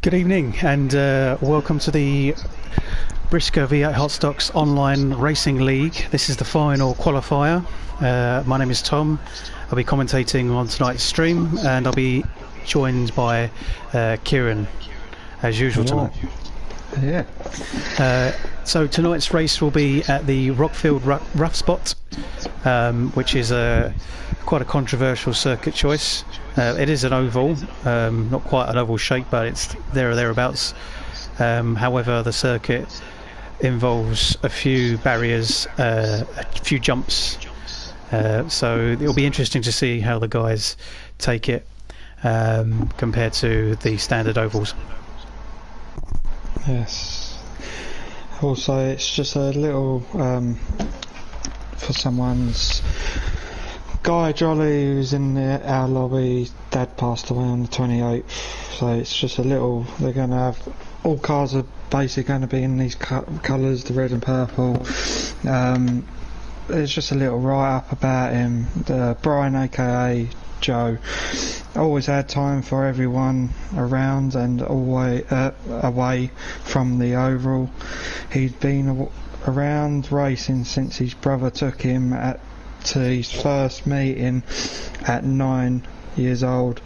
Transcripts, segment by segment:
Good evening and welcome to the BriSCA V8 Hotstox Online Racing League. This is the final qualifier. My name is Tom. I'll be commentating on tonight's stream and I'll be joined by Kieran as usual tonight. Yeah. So tonight's race will be at the Rockfield Rough Spot, which is quite a controversial circuit choice. It is an oval, not quite an oval shape, but it's there or thereabouts. However, the circuit involves a few barriers, a few jumps, so it'll be interesting to see how the guys take it compared to the standard ovals. Yes. Also, it's just a little for someone's Guy Jolly, who's in our lobby. Dad passed away on the 28th, so it's just a little. They're going to have all cars are basically going to be in these colours, the red and purple. There's just a little write-up about him. Brian, aka Joe, always had time for everyone around and always away from the oval. He'd been around racing since his brother took him to his first meeting at 9 years old,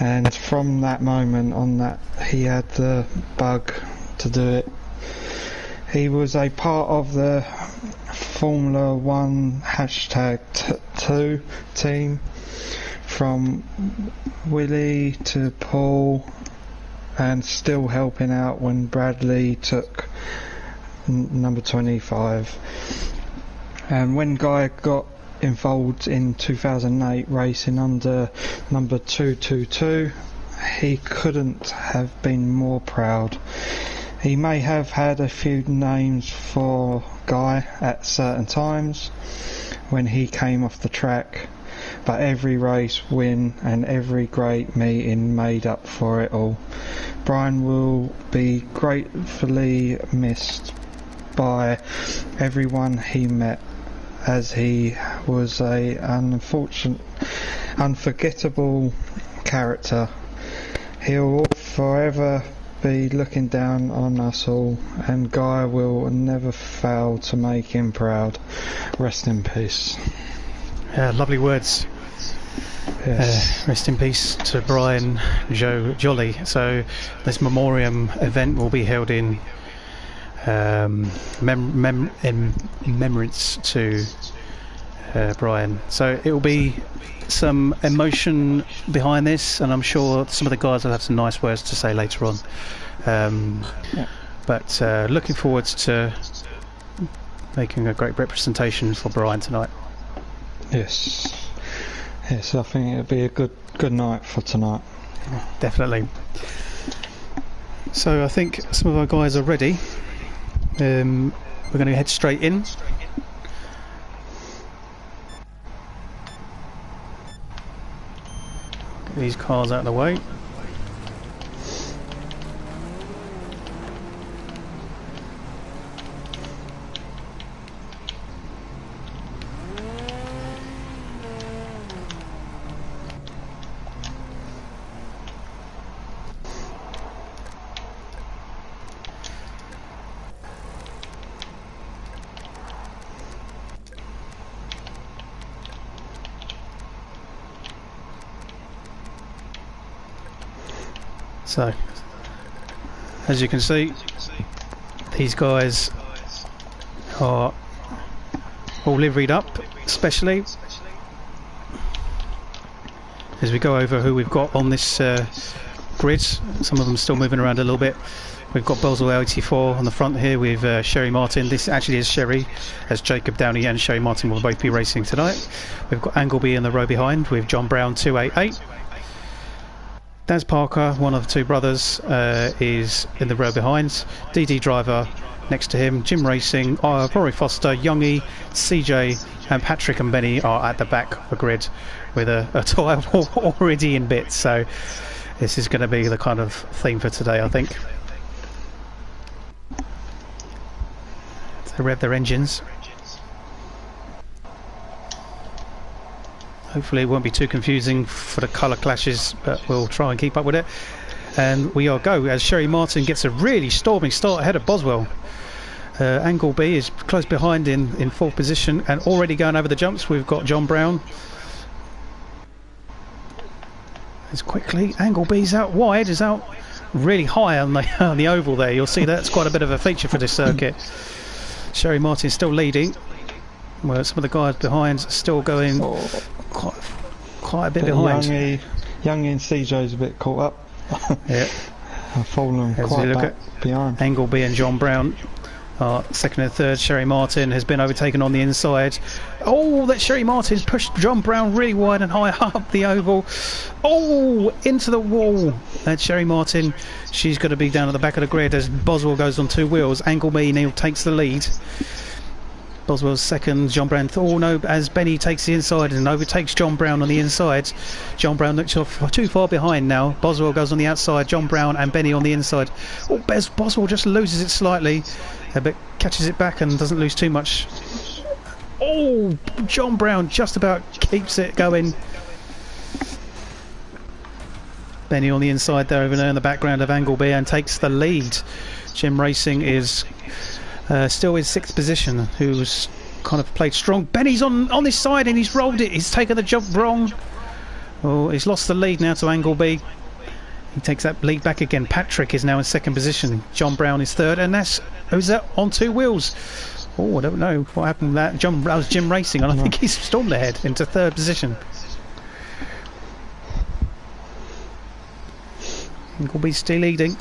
and from that moment on, that he had the bug to do it. He was a part of the Formula 1 #2 team, from Willie to Paul, and still helping out when Bradley took number 25. And when Guy got involved in 2008 racing under number 222, he couldn't have been more proud. He may have had a few names for Guy at certain times when he came off the track, but every race win and every great meeting made up for it all. Brian will be gratefully missed by everyone he met, as he was a unforgettable character. He'll forever be looking down on us all, and Guy will never fail to make him proud. Rest in peace. Lovely words. Yes. Rest in peace to Brian Joe Jolly. So this memoriam event will be held in remembrance to Brian. So it will be some emotion behind this, and I'm sure some of the guys will have some nice words to say later on. But looking forward to making a great representation for Brian tonight. Yes, I think it'll be a good night for tonight. Definitely. So I think some of our guys are ready. We're going to head straight in. Get these cars out of the way. So, as you can see, these guys are all liveried up, especially as we go over who we've got on this grid. Some of them still moving around a little bit. We've got Boswell 84 on the front here with Sherry Martin. This actually is Sherry, as Jacob Downey and Sherry Martin will both be racing tonight. We've got Angleby in the row behind with John Brown 288. Daz Parker, one of the two brothers, is in the row behind. DD Driver next to him. Jim Racing, Rory Foster, Youngie, CJ and Patrick and Benny are at the back of the grid with a tyre already in bits. So this is going to be the kind of theme for today, I think. So rev their engines. Hopefully it won't be too confusing for the colour clashes, but we'll try and keep up with it. and we are go as Sherry Martin gets a really storming start ahead of Boswell. Angle B is close behind in 4th position and already going over the jumps. We've got John Brown. As quickly, Angle B's out wide, is out really high on the oval there. You'll see that's quite a bit of a feature for this circuit. Sherry Martin still leading. Well, some of the guys behind still going quite a bit behind. Youngie and CJ's a bit caught up. Yeah. I've fallen quite back behind. Angle B and John Brown are second and third. Sherry Martin has been overtaken on the inside. Oh, that Sherry Martin's pushed John Brown really wide and high up the oval. Oh, into the wall. And Sherry Martin, she's going to be down at the back of the grid as Boswell goes on 2 wheels. Angle B now takes the lead. Boswell's second, John Brown. Oh no, as Benny takes the inside and overtakes John Brown on the inside. John Brown looks off too far behind now. Boswell goes on the outside, John Brown and Benny on the inside. Oh, Boswell just loses it slightly, but catches it back and doesn't lose too much. Oh, John Brown just about keeps it going. Benny on the inside there, over there in the background of Angle B, and takes the lead. Jim Racing is still in 6th position, who's kind of played strong. Benny's on this side and he's rolled it. He's taken the jump wrong. Oh, he's lost the lead now to Angle B. He takes that lead back again. Patrick is now in 2nd position. John Brown is 3rd, and who's that on 2 wheels? Oh, I don't know what happened with that. That was Jim Racing, and I think he's stormed ahead into 3rd position. Angle B's still leading.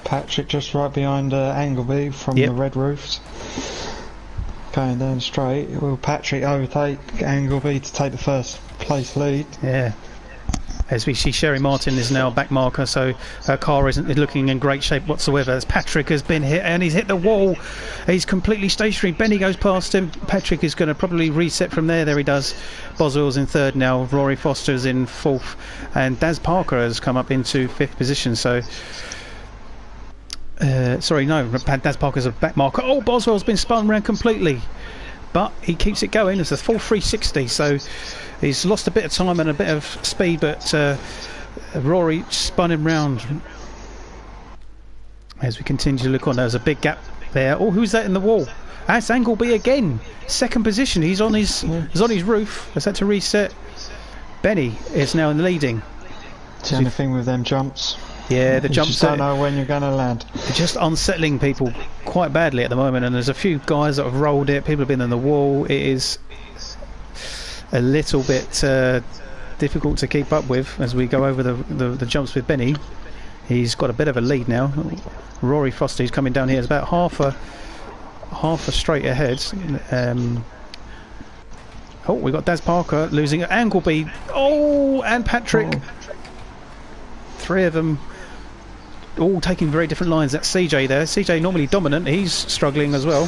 Patrick just right behind Angle B from the red roofs. Going down straight. Will Patrick overtake Angle B to take the 1st place lead? Yeah. As we see, Sherry Martin is now a back marker, so her car isn't looking in great shape whatsoever. As Patrick has been hit and he's hit the wall. He's completely stationary. Benny goes past him. Patrick is going to probably reset from there. There he does. Boswell's in 3rd now. Rory Foster's in 4th, and Daz Parker has come up into 5th position. So. Sorry, no, Daz Parker's a back marker. Oh, Boswell's been spun around completely, but he keeps it going. It's a full 360, so he's lost a bit of time and a bit of speed, but Rory spun him round. As we continue to look on, there's a big gap there. Oh, who's that in the wall? That's Angle B again. 2nd position. He's on his roof. Has had to reset. Benny is now leading. It's the only thing with them jumps. Yeah, the jumps. You just don't know when you're going to land. They're just unsettling people quite badly at the moment, and there's a few guys that have rolled it. People have been in the wall. It is a little bit difficult to keep up with as we go over the jumps with Benny. He's got a bit of a lead now. Rory Foster, he's coming down here. It's about half a straight ahead. Oh, we got Daz Parker losing at Angle B. Oh, and Patrick. Oh. 3 of them all taking very different lines. That's CJ there. CJ normally dominant. He's struggling as well.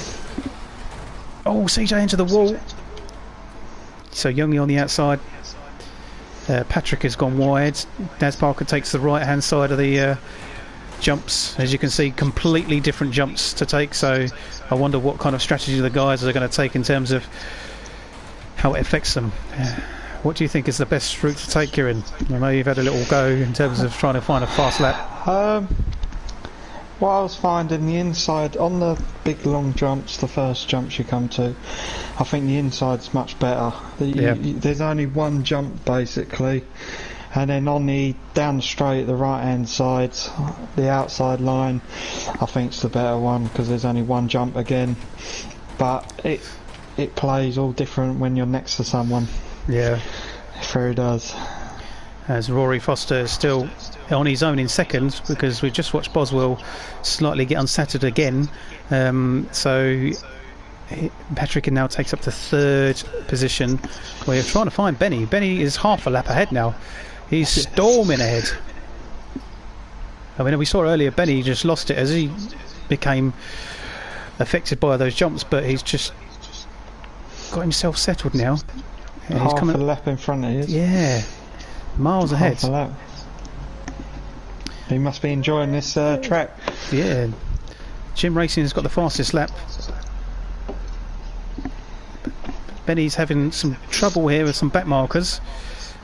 Oh, CJ into the wall. So Youngie on the outside. Patrick has gone wide. Daz Parker takes the right hand side of the jumps. As you can see, completely different jumps to take. So I wonder what kind of strategy the guys are going to take in terms of how it affects them. What do you think is the best route to take, Kieran? I know you've had a little go in terms of trying to find a fast lap. What I was finding, the inside on the big long jumps, the first jumps you come to, I think the inside's much better. There's only one jump basically, and then on the down the straight, the right hand side, the outside line, I think it's the better one because there's only one jump again. But it plays all different when you're next to someone. Yeah, sure does. As Rory Foster is still on his own in 2nd, because we've just watched Boswell slightly get unsettled again. So Patrick now takes up the 3rd position. We're trying to find Benny. Benny is half a lap ahead now. He's storming ahead. I mean, we saw earlier Benny just lost it as he became affected by those jumps, but he's just got himself settled now. Yeah, half a lap in front of you. Yeah, miles ahead. Half a lap. He must be enjoying this track. Yeah, Jim Racing has got the fastest lap. Benny's having some trouble here with some back markers.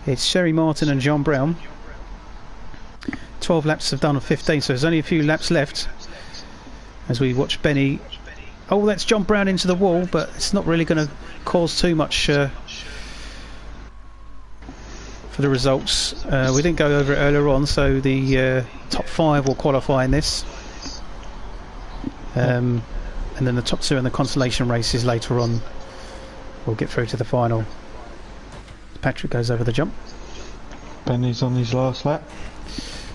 It's Sherry Martin and John Brown. 12 laps have done on 15, so there's only a few laps left as we watch Benny. Oh, that's John Brown into the wall, but it's not really going to cause too much for the results. We didn't go over it earlier on, so the top 5 will qualify in this. And then the top 2 in the consolation races later on will get through to the final. Patrick goes over the jump. Benny's on his last lap.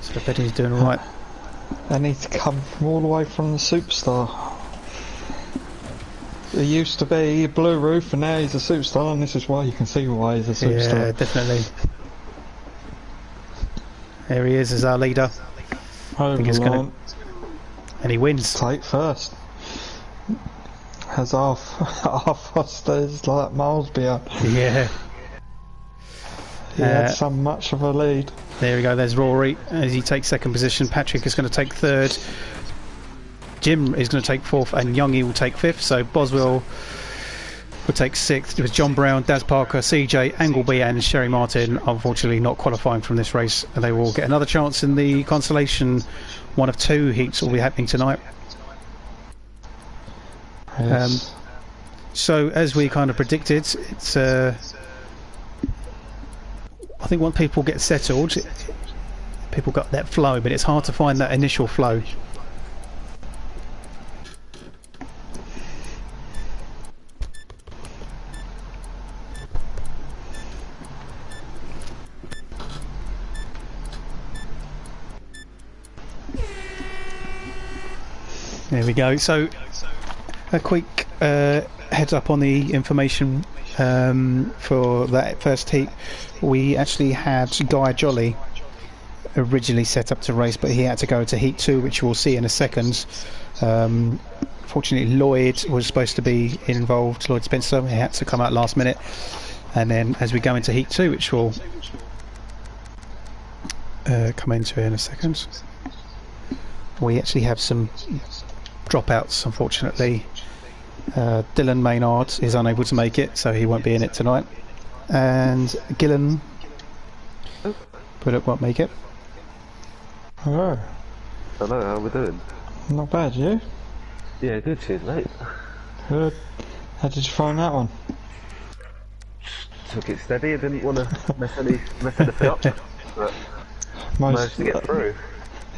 So Benny's doing alright. They need to come from all the way from the Superstar. He used to be a blue roof and now he's a Superstar, and this is why you can see why he's a Superstar. Yeah, definitely. There he is as our leader. Over the line. And he wins. Take first. Has half Foster's like miles behind. Yeah. He had so much of a lead. There we go, there's Rory as he takes second position. Patrick is going to take third. Jim is going to take fourth, and Youngie will take fifth. So Boswell will take sixth. It was John Brown, Daz Parker, CJ, Angleby and Sherry Martin unfortunately not qualifying from this race. They will get another chance in the consolation. One of 2 heats will be happening tonight. Yes. So as we kind of predicted, it's I think once people get settled, people got that flow, but it's hard to find that initial flow. There we go. So a quick heads up on the information for that first heat. We actually had Guy Jolly originally set up to race, but he had to go to heat 2, which we'll see in a second. Fortunately Lloyd was supposed to be involved, Lloyd Spencer. He had to come out last minute, and then as we go into heat 2, which we'll come into in a second, we actually have some dropouts unfortunately. Dylan Maynard is unable to make it, so he won't be in it tonight, and Gillen won't make it. Hello. Hello, how we doing? Not bad, you? Yeah, good, cheers mate. Good. How did you find that one? Took it steady, I didn't want to mess anything up, but managed to get through.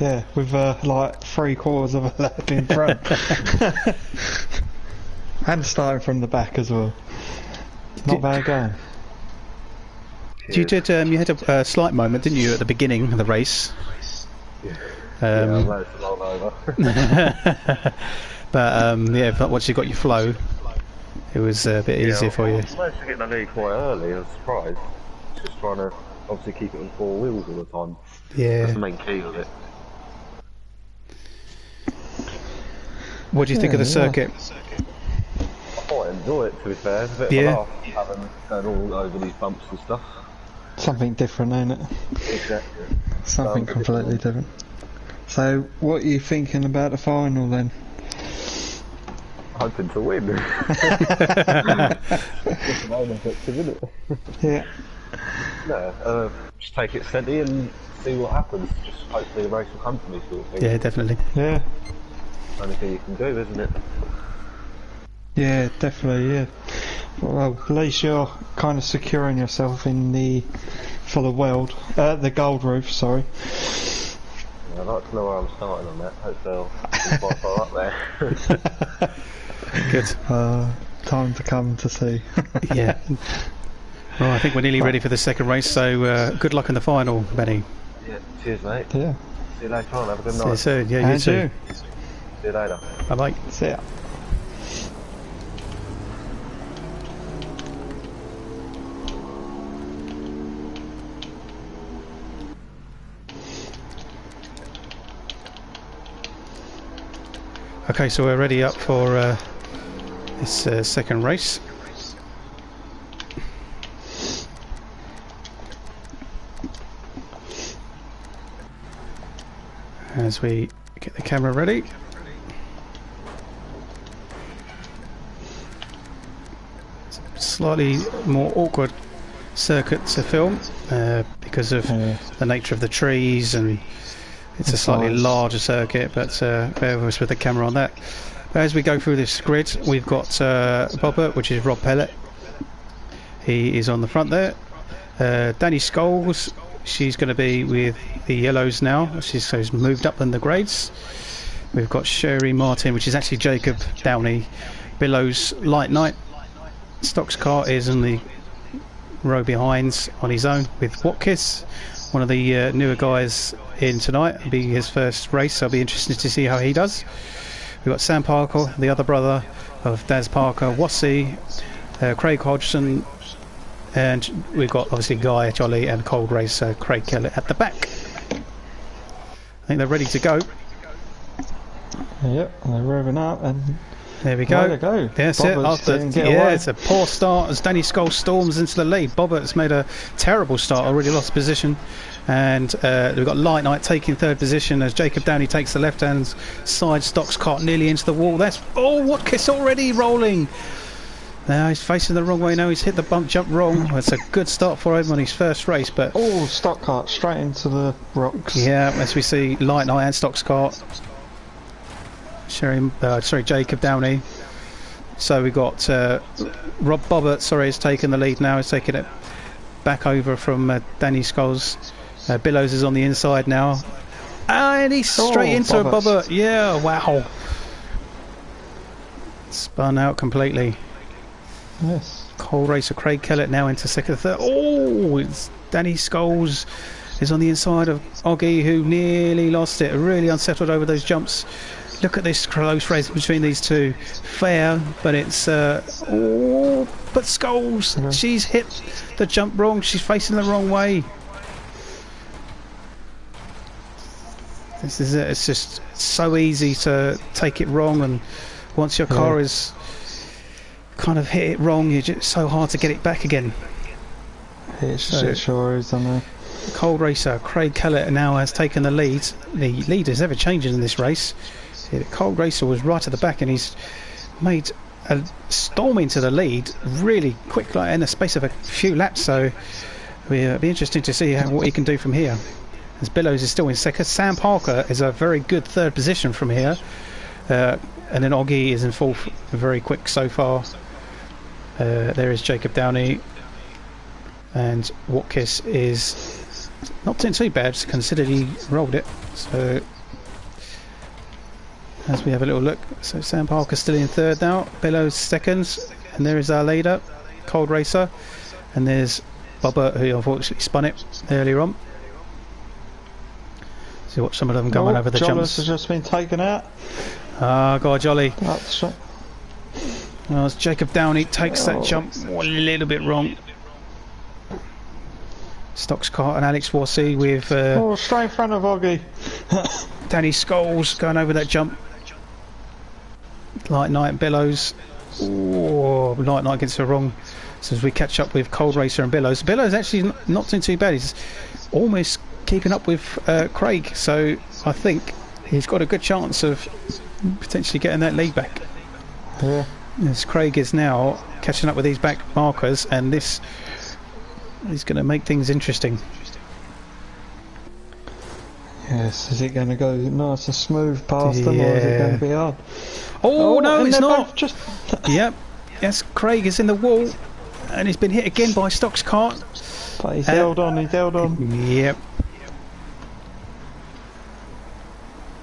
Yeah, with like 3/4 of a lap in front. And starting from the back as well. Not bad going. You did. You had a slight moment, didn't you, at the beginning of the race? Yeah. I managed to roll over. But yeah, once you got your flow, it was a bit easier for you. I managed to get the lead quite early. I was surprised. Just trying to obviously keep it on 4 wheels all the time. Yeah. That's the main key of it. What do you think of the circuit? I quite enjoy it, to be fair. It's a bit of a laugh, having going all over these bumps and stuff. Something different, ain't it? Exactly. Something completely different. So, what are you thinking about the final then? Hoping to win. Just an own objective, isn't it? Yeah. No, just take it steady and see what happens. Just hopefully the race will come to me, sort of thing. Yeah, definitely. Yeah. Only thing you can do, isn't it? Yeah, definitely, yeah. Well, at least you're kind of securing yourself in for the the gold roof, sorry. Yeah, I'd like to know where I'm starting on that. Hopefully I'll be quite far up there. Good. Time to come to see. Yeah. Well, I think we're nearly ready for the second race, so good luck in the final, Benny. Yeah, cheers mate. Yeah. See you later on, have a good night. See you soon. Yeah, you too. See you later. Bye bye. See ya. Okay, so we're ready up for this second race. As we get the camera ready. It's slightly more awkward circuit to film because of the nature of the trees, and it's a slightly larger circuit, but bear with us with the camera on that. But as we go through this grid, we've got Bobbert, which is Rob Pellet. He is on the front there. Danny Scholes, she's going to be with the yellows now. She's moved up in the grades. We've got Sherry Martin, which is actually Jacob Downey. Billows Light Night. Stocks Cart is in the row behind on his own with Watkis, one of the newer guys in tonight. It'll be his first race. I'll be interested to see how he does. We've got Sam Parker, the other brother of Daz Parker, Wassy, Craig Hodgson, and we've got obviously Guy Jolly and Cold Racer Craig Kellett at the back. I think they're ready to go. Yep, they're revving up, and there we go. There go. That's it. It's a poor start as Danny Scholes storms into the lead. Bobbert's made a terrible start, already lost position. And we've got Light Night taking third position as Jacob Downey takes the left-hand side. Stocks Cart nearly into the wall. That's Watkis already rolling. Now he's facing the wrong way. Now he's hit the bump jump wrong. It's a good start for him on his first race, but Stock Cart straight into the rocks. Yeah, as we see Light Night and Stocks Cart. Jacob Downey. So we got Rob Bobbert. Has taken the lead now. He's taking it back over from Danny Scholes. Billows is on the inside now, and he's straight into Bobbert. Yeah, wow. Spun out completely. Yes. Cold Racer Craig Kellett now into second, third. It's Danny Scholes is on the inside of Oggy, who nearly lost it. Really unsettled over those jumps. Look at this close race between these two. Fair, but it's but Scholes, she's hit the jump wrong. She's facing the wrong way. This is it. It's just so easy to take it wrong, and once your car is kind of hit it wrong, it's just so hard to get it back again. It sure is, isn't it? Cold Racer Craig Kellett now has taken the lead. The lead is ever changing in this race. Cold Racer was right at the back, and he's made a storm into the lead really quick, like in the space of a few laps. So it'll be interesting to see what he can do from here. As Billows is still in second. Sam Parker is a very good third position from here, and then Oggy is in fourth, very quick so far. There is Jacob Downey, and Watkis is not doing too bad considering he rolled it. So as we have a little look, so Sam Parker still in third now, Billows second, and there is our leader, Cold Racer, and there's Bobbert, who unfortunately spun it earlier on. See what some of them going over the jumps. Has just been taken out. Ah, God, Jolly. That's right. As Jacob Downey takes that jump a little bit wrong. Stocks Cart and Alex Wassy with straight in front of Oggy. Danny Scholes going over that jump. Light Night and Billows. Light Night gets it wrong. So as we catch up with Cold Racer and Billows. Billows actually not doing too bad. He's almost keeping up with Craig. So I think he's got a good chance of potentially getting that lead back. Yeah. As Craig is now catching up with these back markers, and this is going to make things interesting. Yes, is it going to go nice and smooth past them, or is it going to be hard? No, it's not. Just Yep. Yes, Craig is in the wall, and he's been hit again by Stocks Cart. But he's held on. Yep.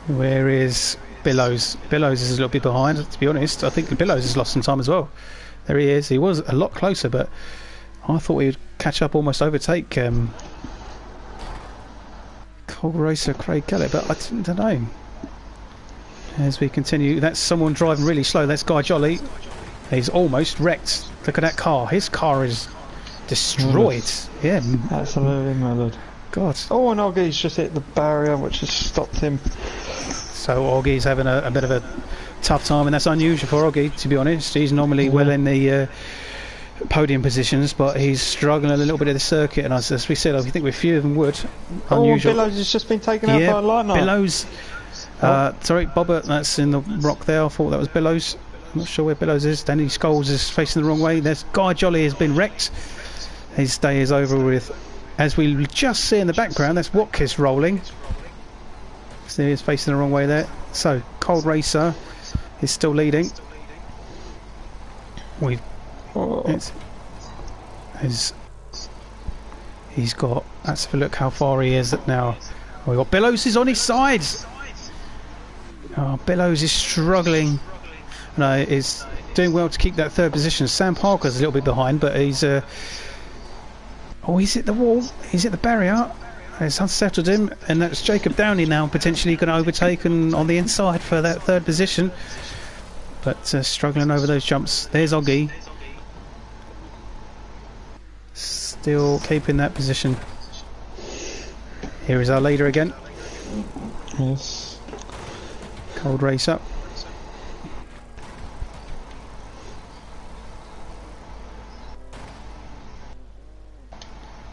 Where is Billows? Billows is a little bit behind, to be honest. I think Billows has lost some time as well. There he is. He was a lot closer, but I thought he would catch up, almost overtake Cold Racer Craig Kellett, but I don't know. As we continue, that's someone driving really slow. That's Guy Jolly. He's almost wrecked. Look at that car. His car is destroyed. Yeah, absolutely murdered. God. And Oggy's just hit the barrier, which has stopped him. So Oggy's having a bit of a tough time, and that's unusual for Oggy, to be honest. He's normally well in the podium positions, but he's struggling a little bit of the circuit, and as we said, I think a few of them would. Unusual. Billows has just been taken out by a Light Night. Billows. Sorry, Bobbert, that's in the rock there. I thought that was Billows. I'm not sure where Billows is. Danny Scholes is facing the wrong way. There's Guy Jolly has been wrecked. His day is over with. As we just see in the background, that's Watkins rolling. See, he's facing the wrong way there. So, Cold Racer is still leading. He's got. Let's have a look how far he is now. We've got Billows is on his side. Oh, Billows is struggling. No, is doing well to keep that third position. Sam Parker's a little bit behind, but he's. Oh, he's hit the wall. He's hit the barrier. It's unsettled him, and that's Jacob Downey now potentially going to overtake and on the inside for that third position. But struggling over those jumps. There's Oggy. Still keeping that position. Here is our leader again. Yes. Cold Racer.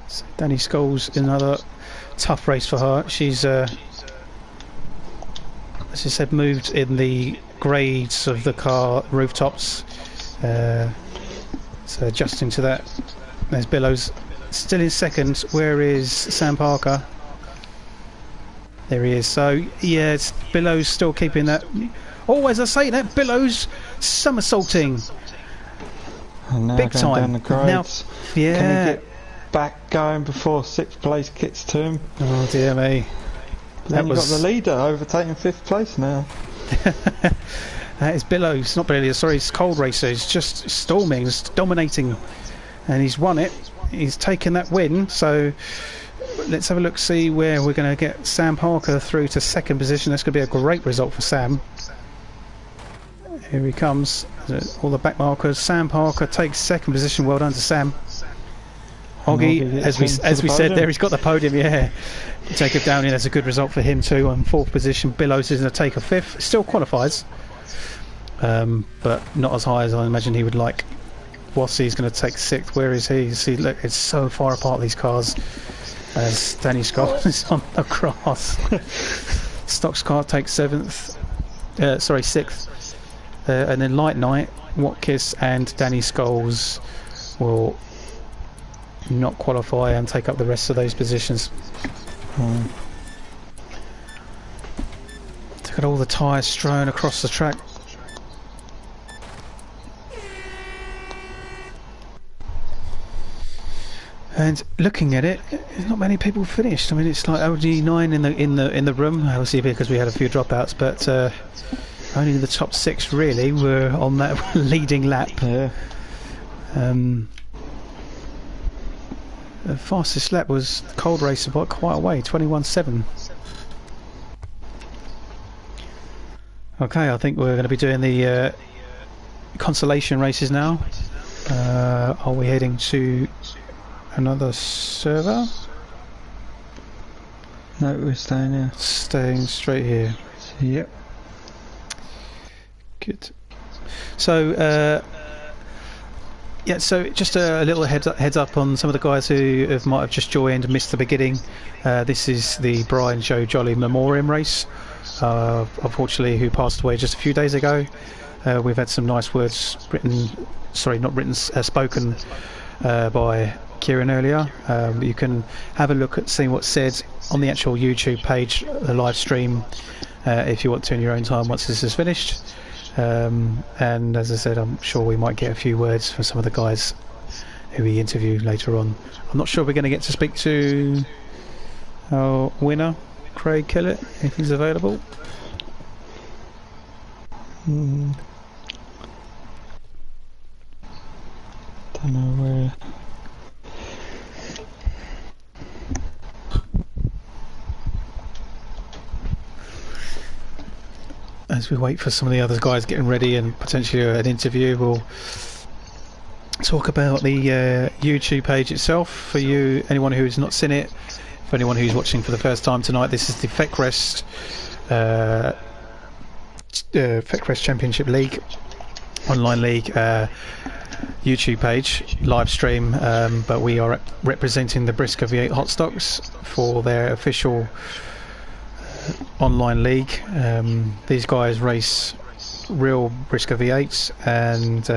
So Danny Scholes, another tough race for her. She's, as I said, moved in the grades of the car rooftops. So adjusting to that. There's Billows still in second. Where is Sam Parker? There he is. So yeah, it's Billows still keeping that. Oh, as I say that, Billows somersaulting. And now big going time. Down the grades. Now, yeah. Can he get back going before 6th place gets to him? Oh dear me. Then you've got the leader overtaking 5th place now. That is Billows, not Billows, sorry, it's Cold Racer. He's just storming, just dominating, and he's won it. He's taken that win. So let's have a look, see where we're going to get Sam Parker through to second position. That's going to be a great result for Sam. Here he comes, all the back markers. Sam Parker takes second position. Well done to Sam. Oggy, as we said there, he's got the podium. Yeah, Jacob Downey, that's a good result for him too. On fourth position, Billows is going to take a fifth. Still qualifies, but not as high as I imagine he would like. Wassey's going to take sixth. Where is he? See, look, it's so far apart, these cars. As Danny Scott is on the grass. Stock's car takes sixth, and then Light Knight, Watkins, and Danny Scholes will not qualify and take up the rest of those positions. Look at all the tyres strewn across the track. And looking at it, there's not many people finished. I mean, it's like only 9 in the room, obviously because we had a few dropouts, but only the top 6 really were on that leading lap. Yeah. The fastest lap was Cold Racer by quite a way, 21.7. Okay, I think we're going to be doing the consolation races now. Are we heading to another server? No, we're staying here. Staying straight here. Yep. Good. So, yeah, so just a little heads up on some of the guys who might have just joined and missed the beginning. This is the Brian Joe Jolly Memoriam race, unfortunately, who passed away just a few days ago. We've had some nice words spoken by Kieran earlier. You can have a look at seeing what's said on the actual YouTube page, the live stream, if you want to in your own time once this is finished. And as I said, I'm sure we might get a few words from some of the guys who we interview later on. I'm not sure we're going to get to speak to our winner, Craig Kellett, if he's available. Don't know where. As we wait for some of the other guys getting ready and potentially an interview, we'll talk about the YouTube page itself for you, anyone who's not seen it. For anyone who's watching for the first time tonight, this is the FECREST Championship League, online league YouTube page, live stream, but we are representing the BriSCA V8 Hotstox for their official online league. These guys race real BriSCA V8s, and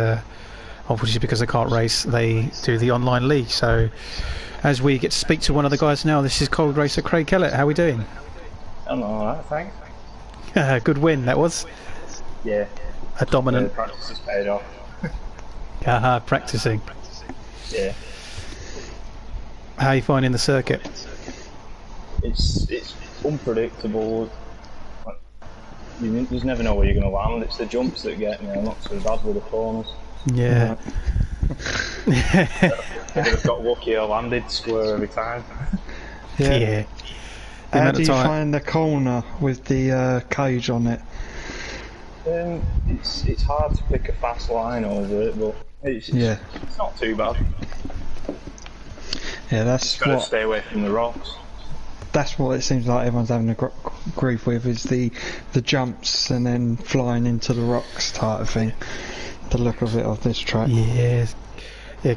obviously because they can't race, they do the online league. So as we get to speak to one of the guys now, this is cold racer Craig Kellett. How are we doing? I'm alright, thanks. Good win that was. Yeah. A dominant. The practice has paid off. Practicing. Yeah. How are you finding the circuit? It's unpredictable. Like, you just never know where you're going to land. It's the jumps that get me. I'm not so bad with the corners. Yeah. If I've got lucky, I landed square every time. Yeah. How do you find the corner with the cage on it? It's hard to pick a fast line over it, but it's not too bad. Yeah, that's Just got to stay away from the rocks. That's what it seems like everyone's having a grief with, is the jumps and then flying into the rocks type of thing. The look of it of this track. Yeah,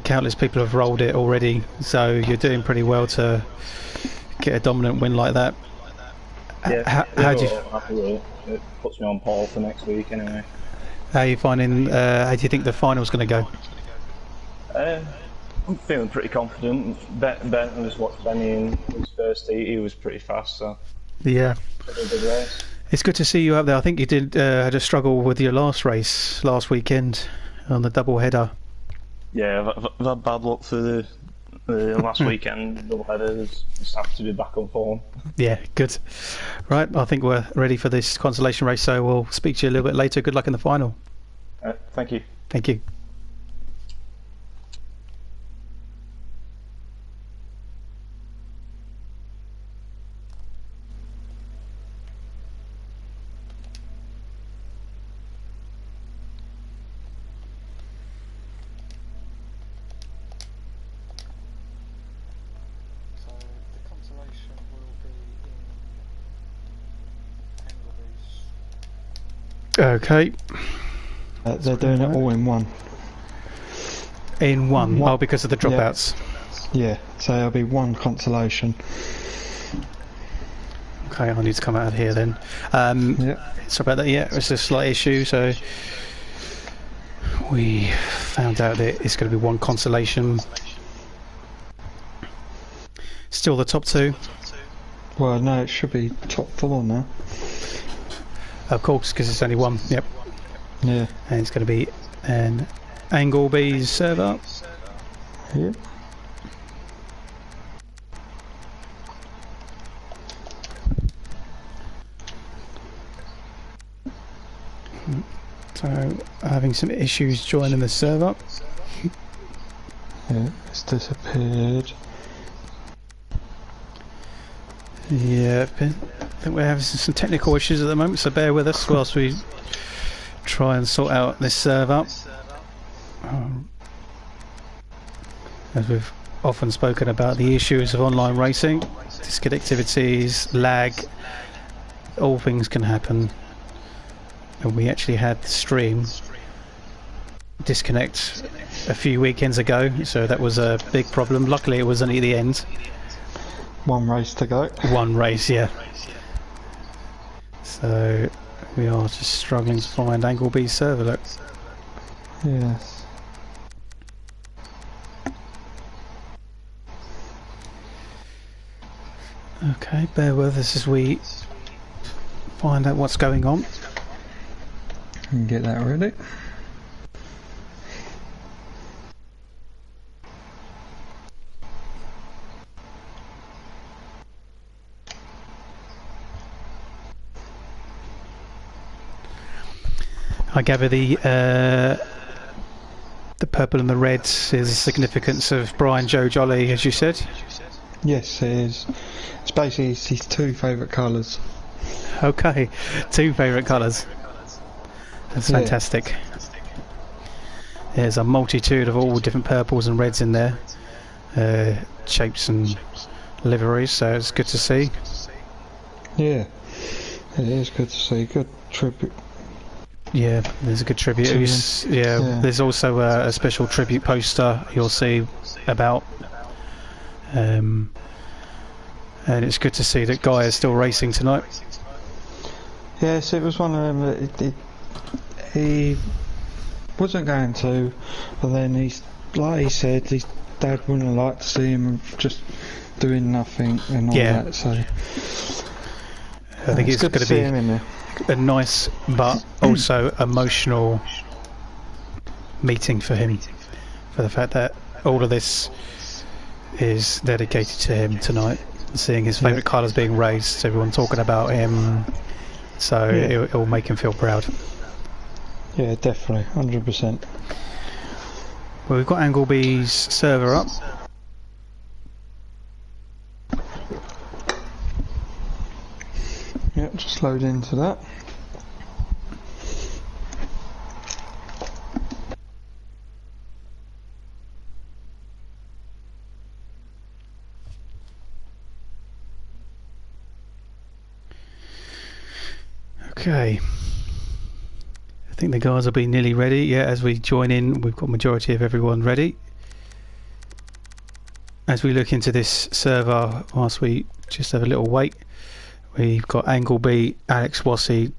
countless people have rolled it already, so you're doing pretty well to get a dominant win like that. Yeah, how do you? It puts me on pole for next week anyway. How are you finding? How do you think the final's going to go? I'm feeling pretty confident. Ben was watched Benny in his first heat. He was pretty fast, so yeah. A good race. It's good to see you up there. I think you did had a struggle with your last race last weekend on the double header. Yeah, I've had bad luck for the last weekend double headers. Just have to be back on form. Yeah, good. Right, I think we're ready for this consolation race, so we'll speak to you a little bit later. Good luck in the final. Thank you. Thank you. Okay. They're doing it all in one. In one? Oh, because of the dropouts. Yeah, so there'll be one consolation. Okay, I need to come out of here then. Sorry about that. Yeah, it's a slight issue, so we found out that it's going to be one consolation. Still the top two. Well, no, it should be top four now. Of course, because it's only one. Yep. Yeah. And it's going to be an Angle B's server. Yep. So, having some issues joining the server. Yeah, it's disappeared. Yeah, I think we're having some technical issues at the moment, so bear with us whilst we try and sort out this server. As we've often spoken about the issues of online racing, disconnectivities, lag, all things can happen. And we actually had the stream disconnect a few weekends ago, so that was a big problem. Luckily it was only the end. One race to go. One race, yeah. So we are just struggling to find Angle B's server. Look. Yes. Okay, bear with us as we find out what's going on. And get that ready. I gather the purple and the red is the significance of Brian Joe Jolly, as you said. Yes, it is. It's basically his two favourite colours. Okay, two favourite colours. That's fantastic. There's a multitude of all different purples and reds in there, shapes and liveries, so it's good to see. Yeah, it is good to see. Good tribute. Yeah, there's a good tribute. Yeah, there's also a special tribute poster you'll see about, and it's good to see that Guy is still racing tonight. Yes, it was one of them that he wasn't going to, but then he's, like he said, his dad wouldn't like to see him just doing nothing and all that, so I think it's good going to see to him in there. be a nice but also emotional meeting for him, for the fact that all of this is dedicated to him tonight, seeing his favourite colours being raised, everyone talking about him, so it will make him feel proud. Yeah, definitely, 100%. Well, we've got Angleby's server up. Yep, just load into that. Okay. I think the guys will be nearly ready. Yeah, as we join in, we've got majority of everyone ready. As we look into this server, whilst we just have a little wait, we've got Angleby, Alex Wassey,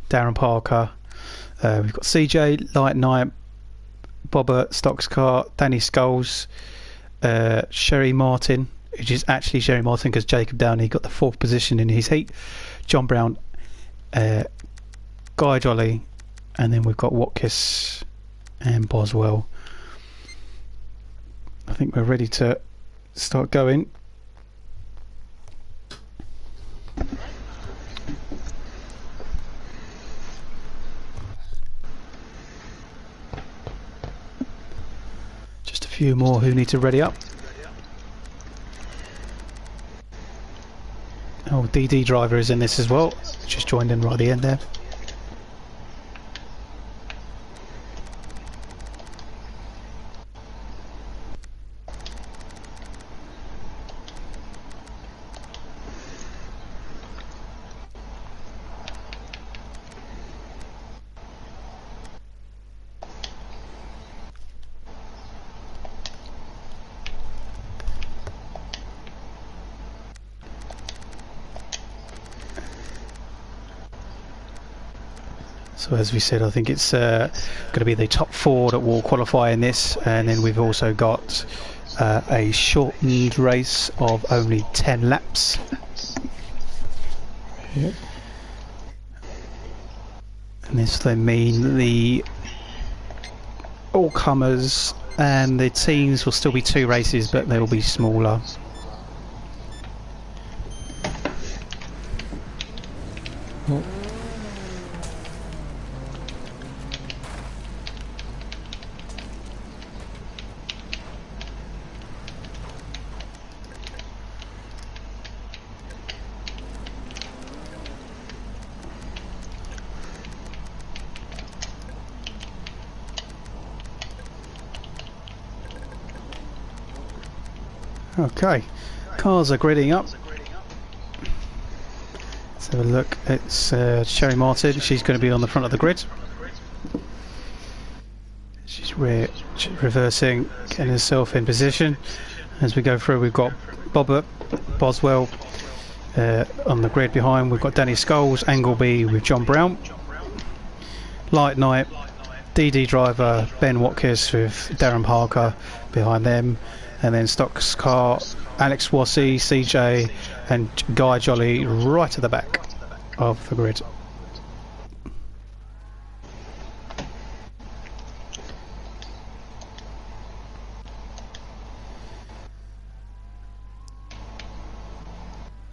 Darren Parker, we've got CJ, Light Knight, Bobber, Stockscart, Danny Skulls, Sherry Martin, which is actually Sherry Martin because Jacob Downey got the 4th position in his heat, John Brown, Guy Jolly, and then we've got Watkis and Boswell. I think we're ready to start going. Just a few more who need to ready up. Oh, DD Driver is in this as well. Just joined in right at the end there. So as we said, I think it's going to be the top 4 that will qualify in this, and then we've also got a shortened race of only 10 laps. Yep. And this will then mean the all-comers and the teams will still be 2 races, but they will be smaller. Yep. Okay, cars are gridding up. Let's have a look. It's Sherry Martin. She's going to be on the front of the grid. She's reversing, getting herself in position. As we go through, we've got Bobber, Boswell on the grid behind. We've got Danny Skulls, Angleby with John Brown, Light Knight, DD Driver, Ben Watkis with Darren Parker behind them. And then Stockscart, Alex Wassey, CJ and Guy Jolly right at the back of the grid.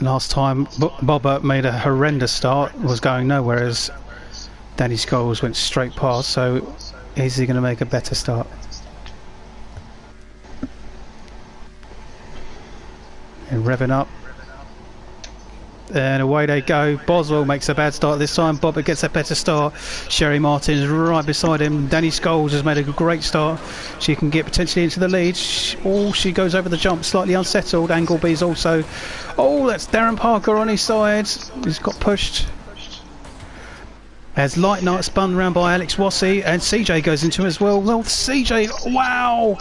Last time Bobber made a horrendous start, was going nowhere as Danny Scholes went straight past, so is he going to make a better start? And revving up, and away they go. Boswell makes a bad start this time. Bobber gets a better start. Sherry Martin's right beside him. Danny Scholes has made a great start. She can get potentially into the lead. She goes over the jump, slightly unsettled. Angleby's also. Oh, that's Darren Parker on his side. He's got pushed. As Light Knight spun around by Alex Wassey, and CJ goes into him as well. Well, CJ, wow!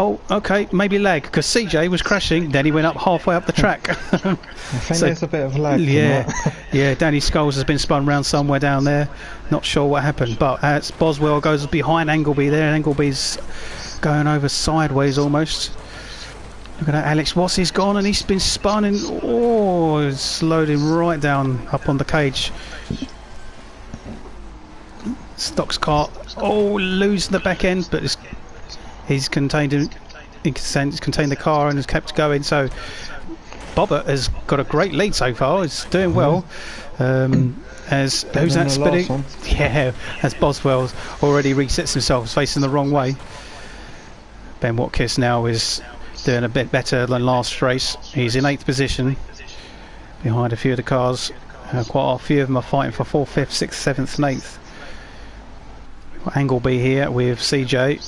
Oh, okay, maybe lag, because CJ was crashing, then he went up halfway up the track. I think there's a bit of lag. Yeah, yeah, Danny Scholes has been spun round somewhere down there. Not sure what happened, but as Boswell goes behind Angleby there, and Angleby's going over sideways almost. Look at that, Alex Wassey's gone and he's been spun and it's slowed him right down up on the cage. Stock's car, losing the back end, but he's contained the car and has kept going. So Bobbert has got a great lead so far. He's doing well. As who's that spinning? Yeah, as Boswell already resets himself, facing the wrong way. Ben Watkins now is doing a bit better than last race. He's in 8th position behind a few of the cars. Quite a few of them are fighting for 4th, 5th, 6th, 7th and 8th. Got Angleby here with CJ.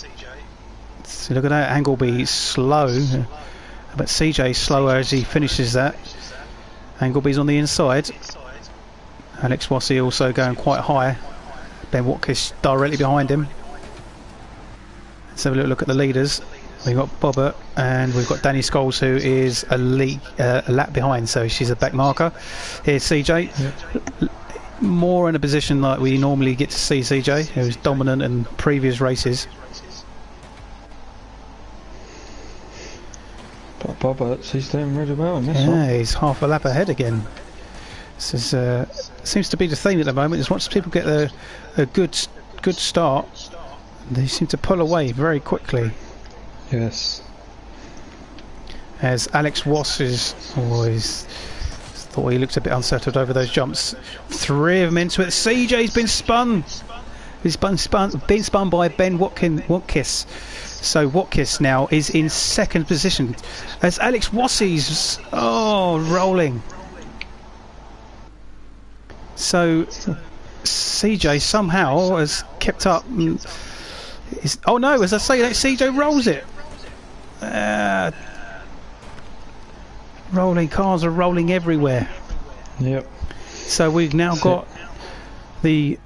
So look at that, Angleby slow, but CJ slower as he finishes that. Angleby's on the inside. Alex Wassey also going quite high. Ben Watkins directly behind him. Let's have a look at the leaders. We've got Bobbert and we've got Danny Scholes, who is a lap behind, so she's a back marker. Here's CJ. Yep. More in a position like we normally get to see CJ, who's dominant in previous races. But Bobbert, he's doing really well in this one. Yeah, he's half a lap ahead again. This is, seems to be the theme at the moment. Is once people get a good start, they seem to pull away very quickly. Yes. As Alex Wass is always thought he looked a bit unsettled over those jumps. 3 of them into it. CJ's been spun. He's been spun by Ben Watkins. So Watkins now is in 2nd position as Alex Wassey's rolling. So CJ somehow has kept up. Oh no, as I say that, CJ rolls it. Rolling cars are rolling everywhere. Yep. So we've now got the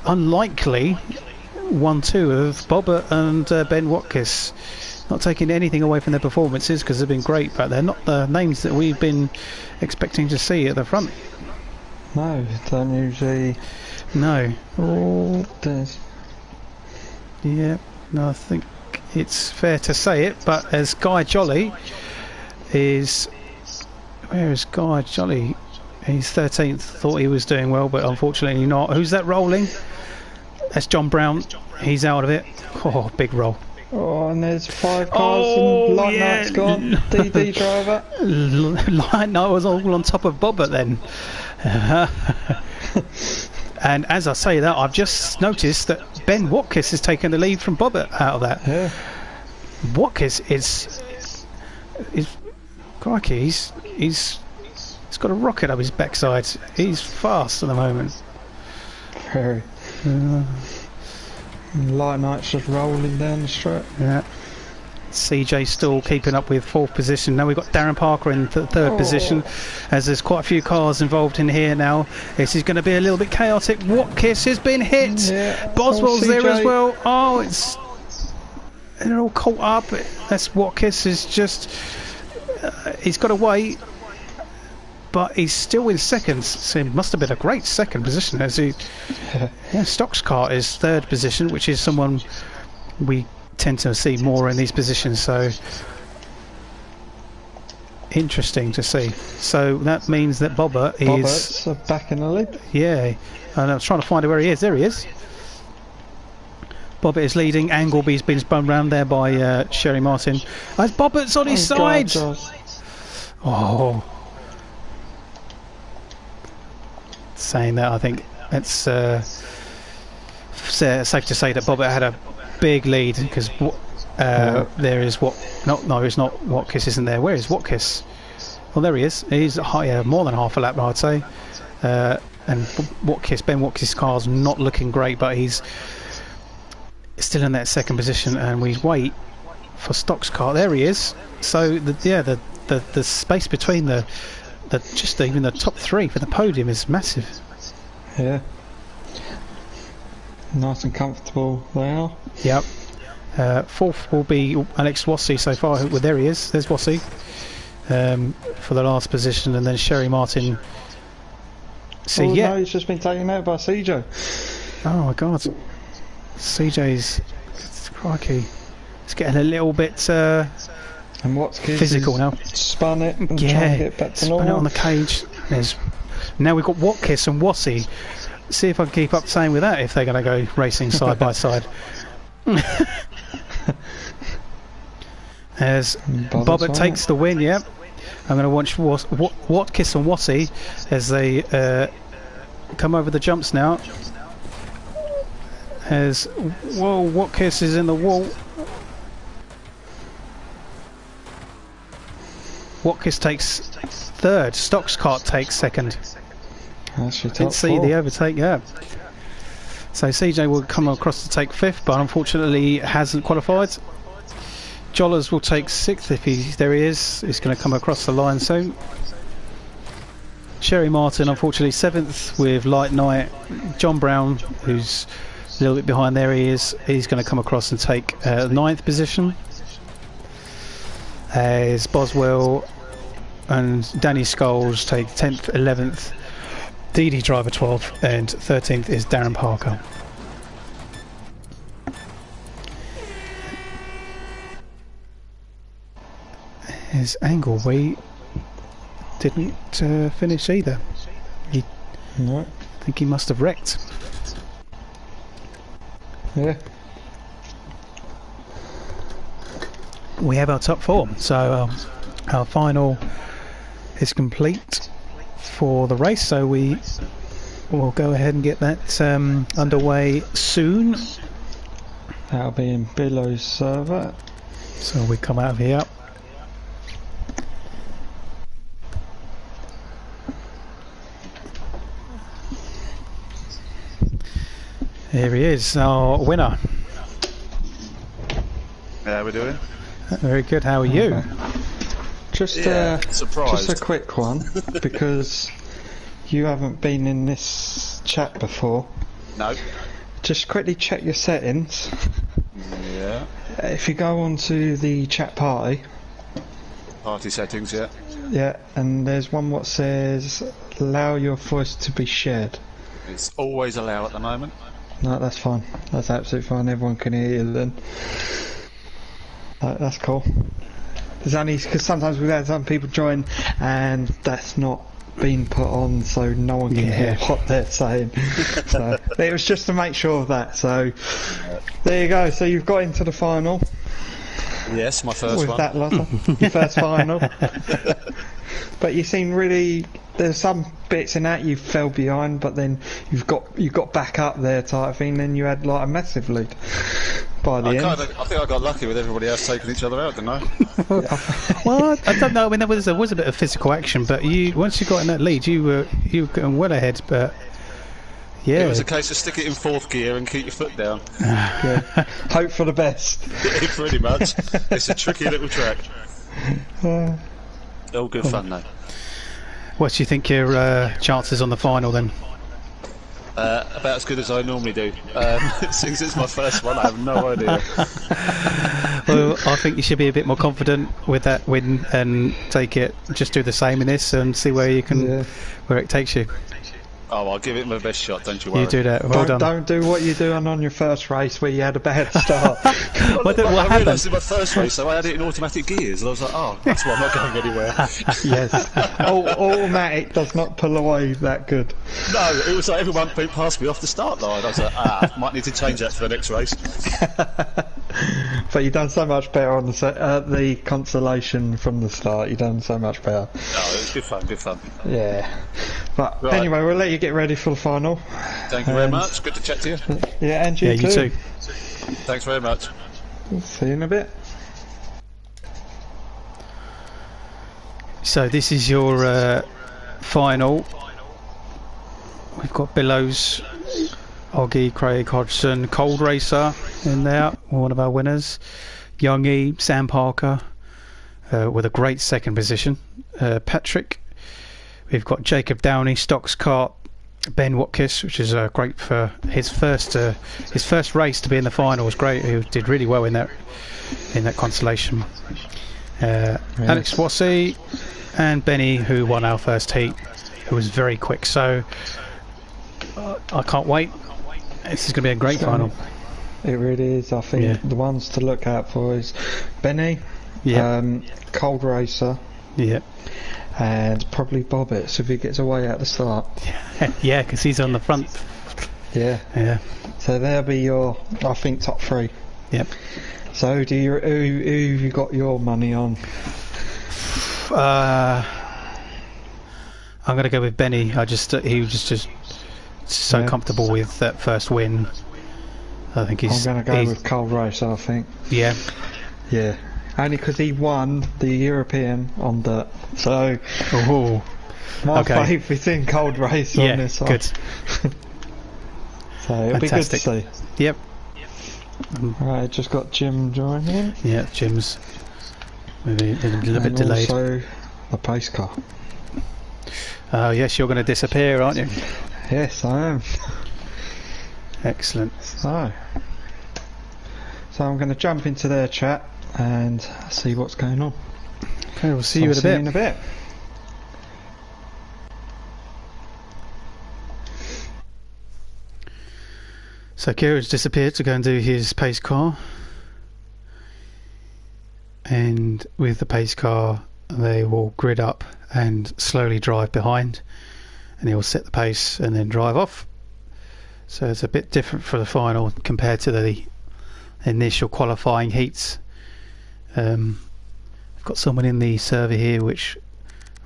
unlikely 1-2 of Bobbert and Ben Watkins. Not taking anything away from their performances because they've been great, but they're not the names that we've been expecting to see at the front. No, don't usually. No. Yeah. No, I think it's fair to say it, but as Guy Jolly is... Where is Guy Jolly? He's 13th, thought he was doing well, but unfortunately not. Who's that rolling? That's John Brown. He's out of it. Oh, big roll. Oh, and there's 5 cars and Light Knight's gone. DD driver. Light Knight was all on top of Bobbert then. And as I say that, I've just noticed that Ben Watkins has taken the lead from Bobbert out of that. Yeah. Watkins is crikey, he's got a rocket up his backside. He's fast at the moment. Very. Light Knight's just rolling down the straight. Yeah. CJ still keeping up with 4th position. Now we've got Darren Parker in 3rd position, as there's quite a few cars involved in here now. This is going to be a little bit chaotic. Watkins has been hit. Yeah. Boswell's there as well. They're all caught up. That's Watkins is just he's got away, but he's still in 2nd, so it must have been a great 2nd position as he Stock's car is 3rd position, which is someone we tend to see more in these positions, so interesting to see. So that means that Bobbert's back in the lead. Yeah, and I was trying to find out where he is. There he is. Bobbert is leading. Angleby's been spun round there by Sherry Martin. As Bobbert's on his side. Oh, saying that, I think it's safe to say that Bobbert had a big lead because there is it's not Watkins isn't there. Where is Watkins? Well, there he is. He's more than half a lap, I'd say. And Ben Watkins' car's not looking great, but he's still in that 2nd position, and we wait for Stock's car. There he is. So the space between even the top 3 for the podium is massive. Yeah. Nice and comfortable they are. Yep. Fourth will be Alex Wassey so far. Well, there he is. There's Wassey for the last position, and then Sherry Martin. See, no, he's just been taken out by CJ. Oh my God, CJ's crikey. It's getting a little bit and what's physical now. Spun it and trying to get back to spun normal. it on the cage. Now we've got Watkis and Wassey. See if I can keep up saying with that if they're going to go racing side by side. As Bobbert takes the win, yep. I'm going to watch Watkis and Wassey as they come over the jumps now. As Watkis is in the wall. Watkis takes third. Stockscart takes second. Didn't see the overtake, yeah. So CJ will come across to take fifth, but unfortunately hasn't qualified. Jollers will take sixth if there he is. He's going to come across the line soon. Sherry Martin unfortunately seventh with Light Night. John Brown, who's a little bit behind there, he's going to come across and take ninth position. As Boswell and Danny Scholes take 10th, 11th. DD Driver 12th, and 13th is Darren Parker. His angle, we didn't finish either. I think he must have wrecked. Yeah. We have our top four, so our final is complete for the race, so we will go ahead and get that underway soon. That'll be in Billow's server. So we come out of here. Here he is, our winner. How are we doing? Very good, how are you? Just a quick one, because you haven't been in this chat before. No. Just quickly check your settings. Yeah. If you go onto the chat party Settings, yeah. Yeah, and there's one what says allow your voice to be shared. It's always allow at the moment. No, that's fine. That's absolutely fine. Everyone can hear you then. That's cool. There's only because sometimes we've had some people join and that's not been put on, so no one can hear what they're saying. So it was just to make sure of that. So there you go. So you've got into the final. Yes, my first with one. That Lotta, your first final. But you seem really. There's some bits in that you fell behind, but then you got back up there type thing. Then you had like a massive lead by the end. I think I got lucky with everybody else taking each other out, didn't I? Well, I don't know. I mean, there was a bit of physical action, but once you got in that lead, you were going well ahead. But yeah, it was a case of stick it in fourth gear and keep your foot down. Yeah. Hope for the best. Pretty much. It's a tricky little track. All good fun though. What do you think your chances on the final then? About as good as I normally do. Since it's my first one, I have no idea. Well, I think you should be a bit more confident with that win and just do the same in this and see where you can, where it takes you. Oh, I'll give it my best shot, don't you worry. You do that, well done. Don't do what you do on your first race where you had a bad start. What I happened? realised in my first race, so I had it in automatic gears, and I was like, oh, that's why I'm not going anywhere. Yes. Automatic does not pull away that good. No, it was like everyone passed me off the start line. I was like, might need to change that for the next race. But you've done so much better on the consolation from the start. You've done so much better. No, it was good fun, good fun. Yeah. But right. Anyway, we'll let you get ready for the final. Thank you very much. Good to chat to you. Yeah, and you you too. Thanks very much. See you in a bit. So this is your final. We've got Billows, Oggy, Craig Hodgson, Cold Racer in there, one of our winners. Youngie, Sam Parker with a great second position. Patrick. We've got Jacob Downey, Stockscart, Ben Watkiss, which is great for his first race to be in the final. Was great. He did really well in that constellation. Alex Wassey and Benny, who won our first heat, who was very quick. So I can't wait. This is going to be a great final. It really is. I think the ones to look out for is Benny, Cold Racer, and probably Bobbits if he gets away at the start. Yeah, because he's on the front. Yeah. So there'll be your, I think, top 3. Yep. So who you got your money on? I'm going to go with Benny. He was just so comfortable with that first win. I think I'm going to go with Cold Racer, I think. Yeah. Yeah. Only because he won the European on dirt. So my faith is in Cold Racer on this one. Good. So it'll be good to see. Yep. Right, just got Jim joining. Yeah, Jim's maybe a little bit delayed. Also the pace car. Oh yes, you're going to disappear, aren't you? Yes, I am. Excellent. So I'm going to jump into their chat and see what's going on. Okay, we'll see you in a bit. So Kieran's disappeared to go and do his pace car, and with the pace car they will grid up and slowly drive behind, and he'll set the pace and then drive off. So it's a bit different for the final compared to the initial qualifying heats. I've got someone in the server here which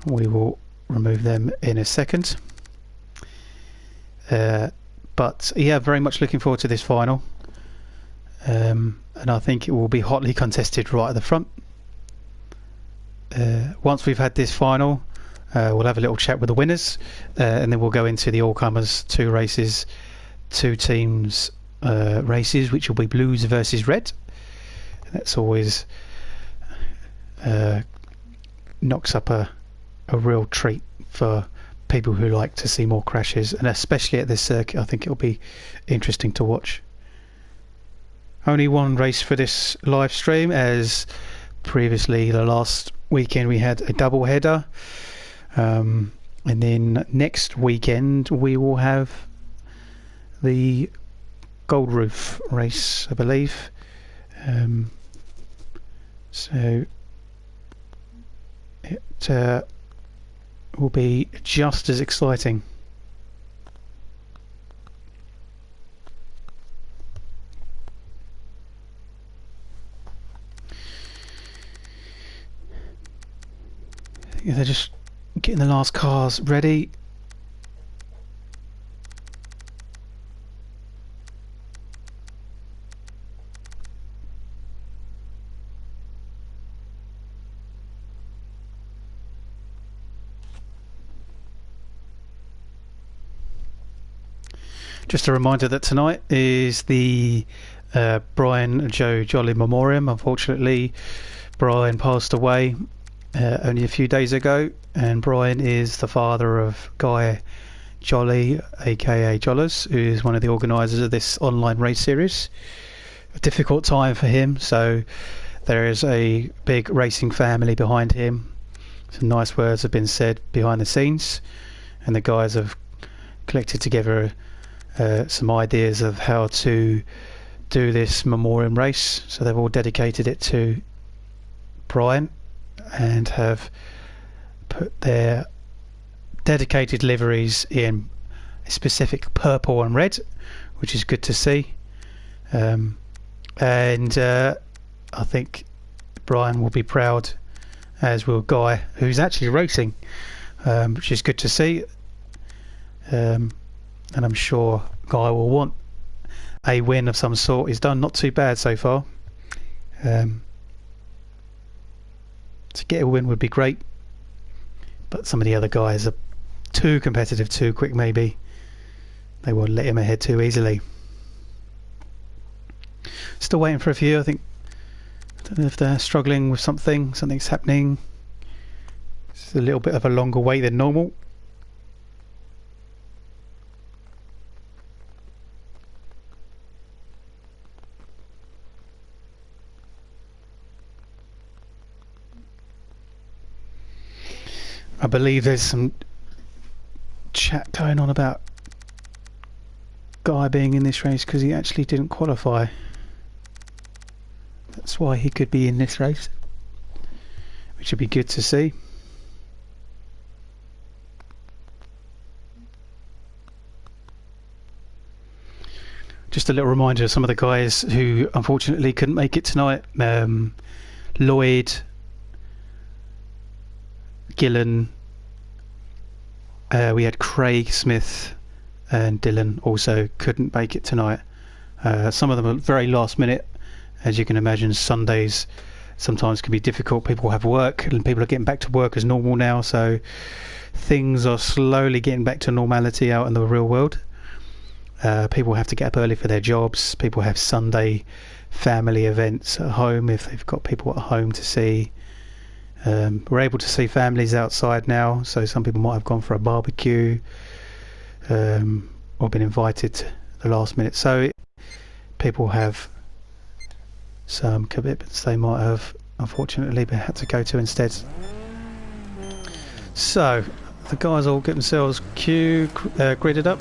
we will remove them in a second. But yeah, very much looking forward to this final, and I think it will be hotly contested right at the front. Once we've had this final, we'll have a little chat with the winners, and then we'll go into the all-comers 2 races, 2 teams races, which will be blues versus red. That's always knocks up a real treat for people who like to see more crashes, and especially at this circuit. I think it'll be interesting to watch. Only one race for this live stream, as previously the last weekend we had a double header, and then next weekend we will have the Gold Roof race, I believe. So it will be just as exciting. They're just getting the last cars ready. Just a reminder that tonight is the Brian Joe Jolly Memoriam. Unfortunately, Brian passed away only a few days ago, and Brian is the father of Guy Jolly, aka Jollers, who is one of the organisers of this online race series. A difficult time for him, so there is a big racing family behind him. Some nice words have been said behind the scenes, and the guys have collected together some ideas of how to do this memoriam race. So they've all dedicated it to Brian and have put their dedicated liveries in a specific purple and red, which is good to see. And I think Brian will be proud, as will Guy, who's actually racing, which is good to see. And I'm sure Guy will want a win of some sort. He's done not too bad so far. To get a win would be great, but some of the other guys are too competitive, too quick maybe. They won't let him ahead too easily. Still waiting for a few. I don't know if they're struggling with something's happening. It's a little bit of a longer wait than normal. I believe there's some chat going on about Guy being in this race because he actually didn't qualify. That's why he could be in this race, which would be good to see. Just a little reminder of some of the guys who unfortunately couldn't make it tonight. Lloyd, Gillen, we had Craig Smith and Dylan also couldn't make it tonight. Some of them are very last minute. As you can imagine, Sundays sometimes can be difficult. People have work and people are getting back to work as normal now, so things are slowly getting back to normality out in the real world. People have to get up early for their jobs. People have Sunday family events at home if they've got people at home to see. We're able to see families outside now, so some people might have gone for a barbecue or been invited to the last minute. So people have some commitments they might have unfortunately had to go to instead. So the guys all get themselves gridded up.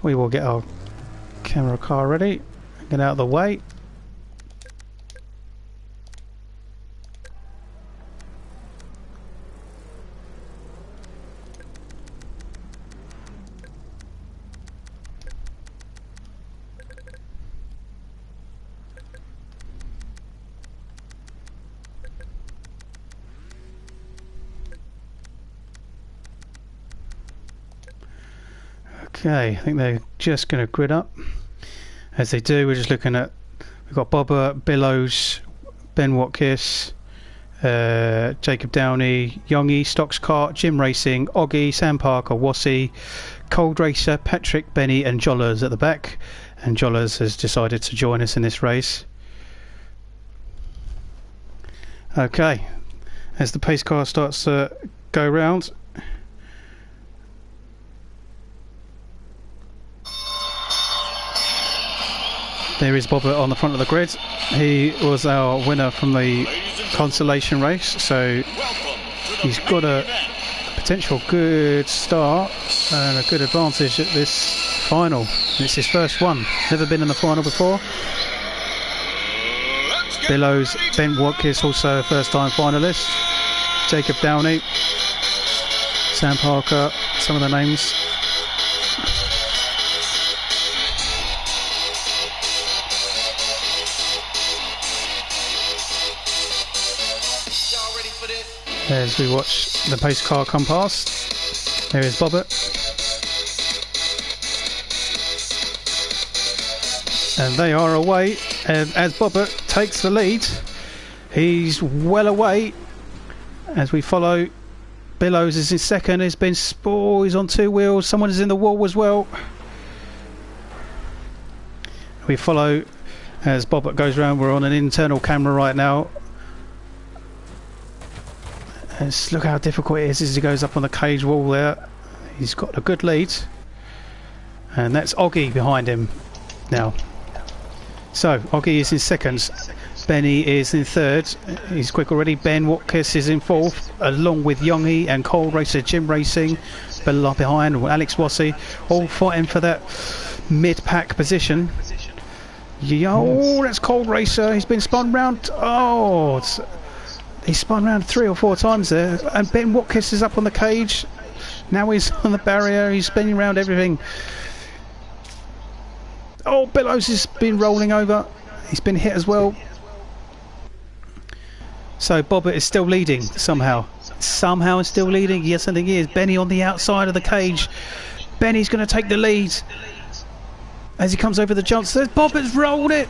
We will get our camera car ready, get out of the way. Okay, I think they're just going to grid up. As they do, we're just looking at, we've got Bobber, Billows, Ben Watkis, Jacob Downey, Youngie, Stocks Kart, Jim Racing, Oggy, Sam Parker, Wassy, Cold Racer, Patrick, Benny and Jollers at the back. And Jollers has decided to join us in this race. Okay, as the pace car starts to go round, there is Bobbert on the front of the grid. He was our winner from the consolation race, so he's got a potential good start and a good advantage at this final. It's his first one, never been in the final before. Billows, Ben Watkis, also a first time finalist. Jacob Downey, Sam Parker, some of the names. As we watch the pace car come past, there is Bobbert. And they are away, and as Bobbert takes the lead, he's well away. As we follow, Billows is in second, he's on two wheels, someone is in the wall as well. We follow as Bobbert goes round. We're on an internal camera right now. Let's look how difficult it is as he goes up on the cage wall there. He's got a good lead. And that's Oggy behind him now. So, Oggy is in second. Benny is in third. He's quick already. Ben Watkis is in fourth, along with Youngie and Cold Racer Jim Racing behind. Alex Wassy, all fighting for that mid-pack position. Oh, that's Cold Racer. He's been spun round. Oh, he spun around 3 or 4 times there, and Ben Watkis is up on the cage. Now he's on the barrier, he's spinning around everything. Oh, Billows has been rolling over, he's been hit as well. So Bobbert is still leading somehow. Somehow is still leading, yes I think he is. Benny on the outside of the cage. Benny's going to take the lead as he comes over the jumps. There's Bobbert's rolled it.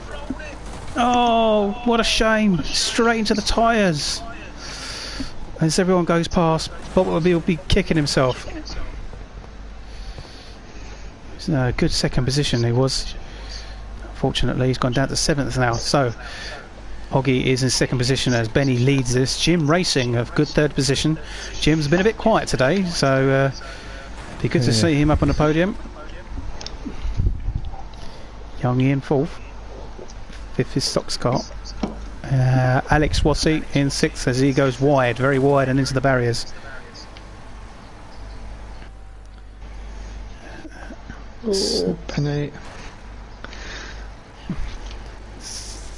Oh, what a shame. Straight into the tyres. As everyone goes past, Bobbert will be kicking himself. It's a good second position he was. Unfortunately, he's gone down to 7th now. So, Oggy is in second position as Benny leads this. Jim Racing of good third position. Jim's been a bit quiet today, so be good to see him up on the podium. Youngie in fourth. Fifth is Stocks Kart. Alex Wassey in 6th as he goes wide, very wide and into the barriers. Oh, Penny.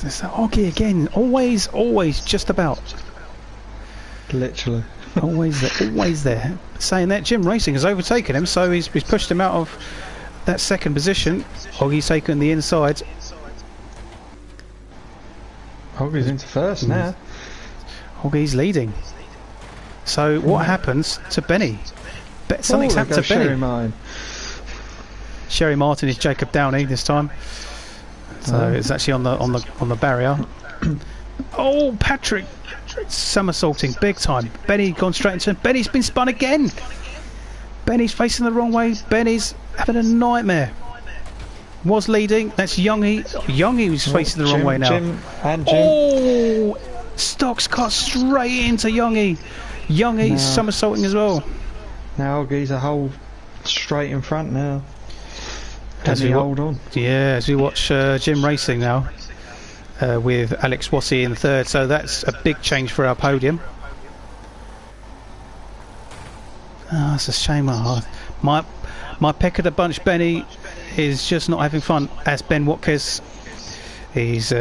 There's that Oggy again, always just about. Literally. always there. Saying that, Jim Racing has overtaken him, so he's pushed him out of that second position. Oggy's taken the inside. Oggy's into first now. Oggy's leading. So what happens to Benny? Something's happened to Benny. Sherry Martin is Jacob Downey this time. So it's actually on the barrier. Oh, Patrick somersaulting big time. Benny gone straight into him. Benny's been spun again. Benny's facing the wrong way. Benny's having a nightmare. Was leading. That's Youngie. Youngie was facing the wrong way now. Jim. Oh, Stocks cut straight into Youngie. Youngie's somersaulting as well. Now Oggy's a hole straight in front now. As we hold on. Yeah, as we watch Jim Racing now with Alex Wassey in 3rd, so that's a big change for our podium. Oh, it's a shame. My peck of the bunch, Benny, is just not having fun. As Ben Watkins, he's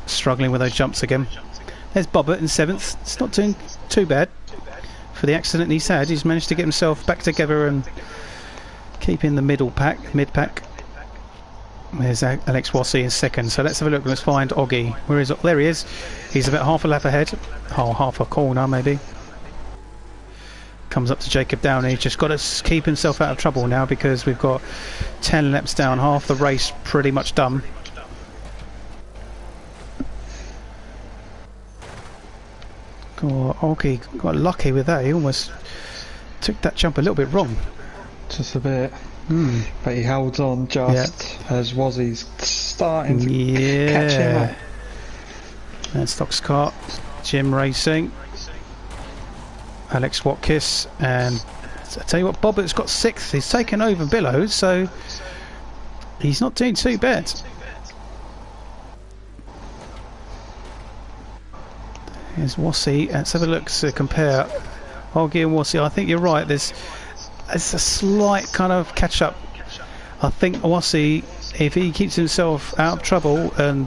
struggling with those jumps again. There's Bobbert in 7th. It's not doing too bad for the accident he's had. He's managed to get himself back together and keep in the mid pack. There's Alex Wassey in 2nd. So let's have a look. Let's find Oggy. Where is? There he is. He's about half a lap ahead. Oh, half a corner maybe. Comes up to Jacob Downey. Just got to keep himself out of trouble now because we've got 10 laps down. Half the race pretty much done. Oh, Oggy got lucky with that. He almost took that jump a little bit wrong. Just a bit. But he holds on just as Wassey's starting to catch him up. And Stocks Kart, Jim Racing, Alex Watkins, and I tell you what, Bobbett's got 6th. He's taken over Billows, so he's not doing too bad. Here's Wassey. Let's have a look to compare Oggy and Wassey. I think you're right. There's a slight kind of catch up. I think Wassey, if he keeps himself out of trouble, and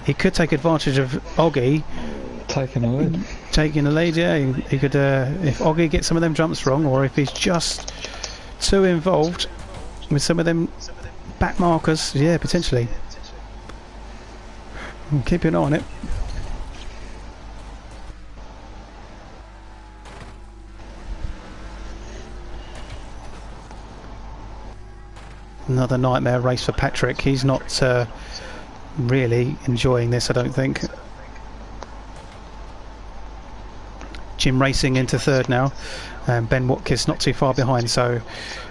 he could take advantage of Oggy taking the lead. Yeah, he could. If Oggy gets some of them jumps wrong, or if he's just too involved with some of them back markers, yeah, potentially. Keep an eye on it. Another nightmare race for Patrick. He's not really enjoying this, I don't think. Jim Racing into 3rd now, and Ben Watkins not too far behind, so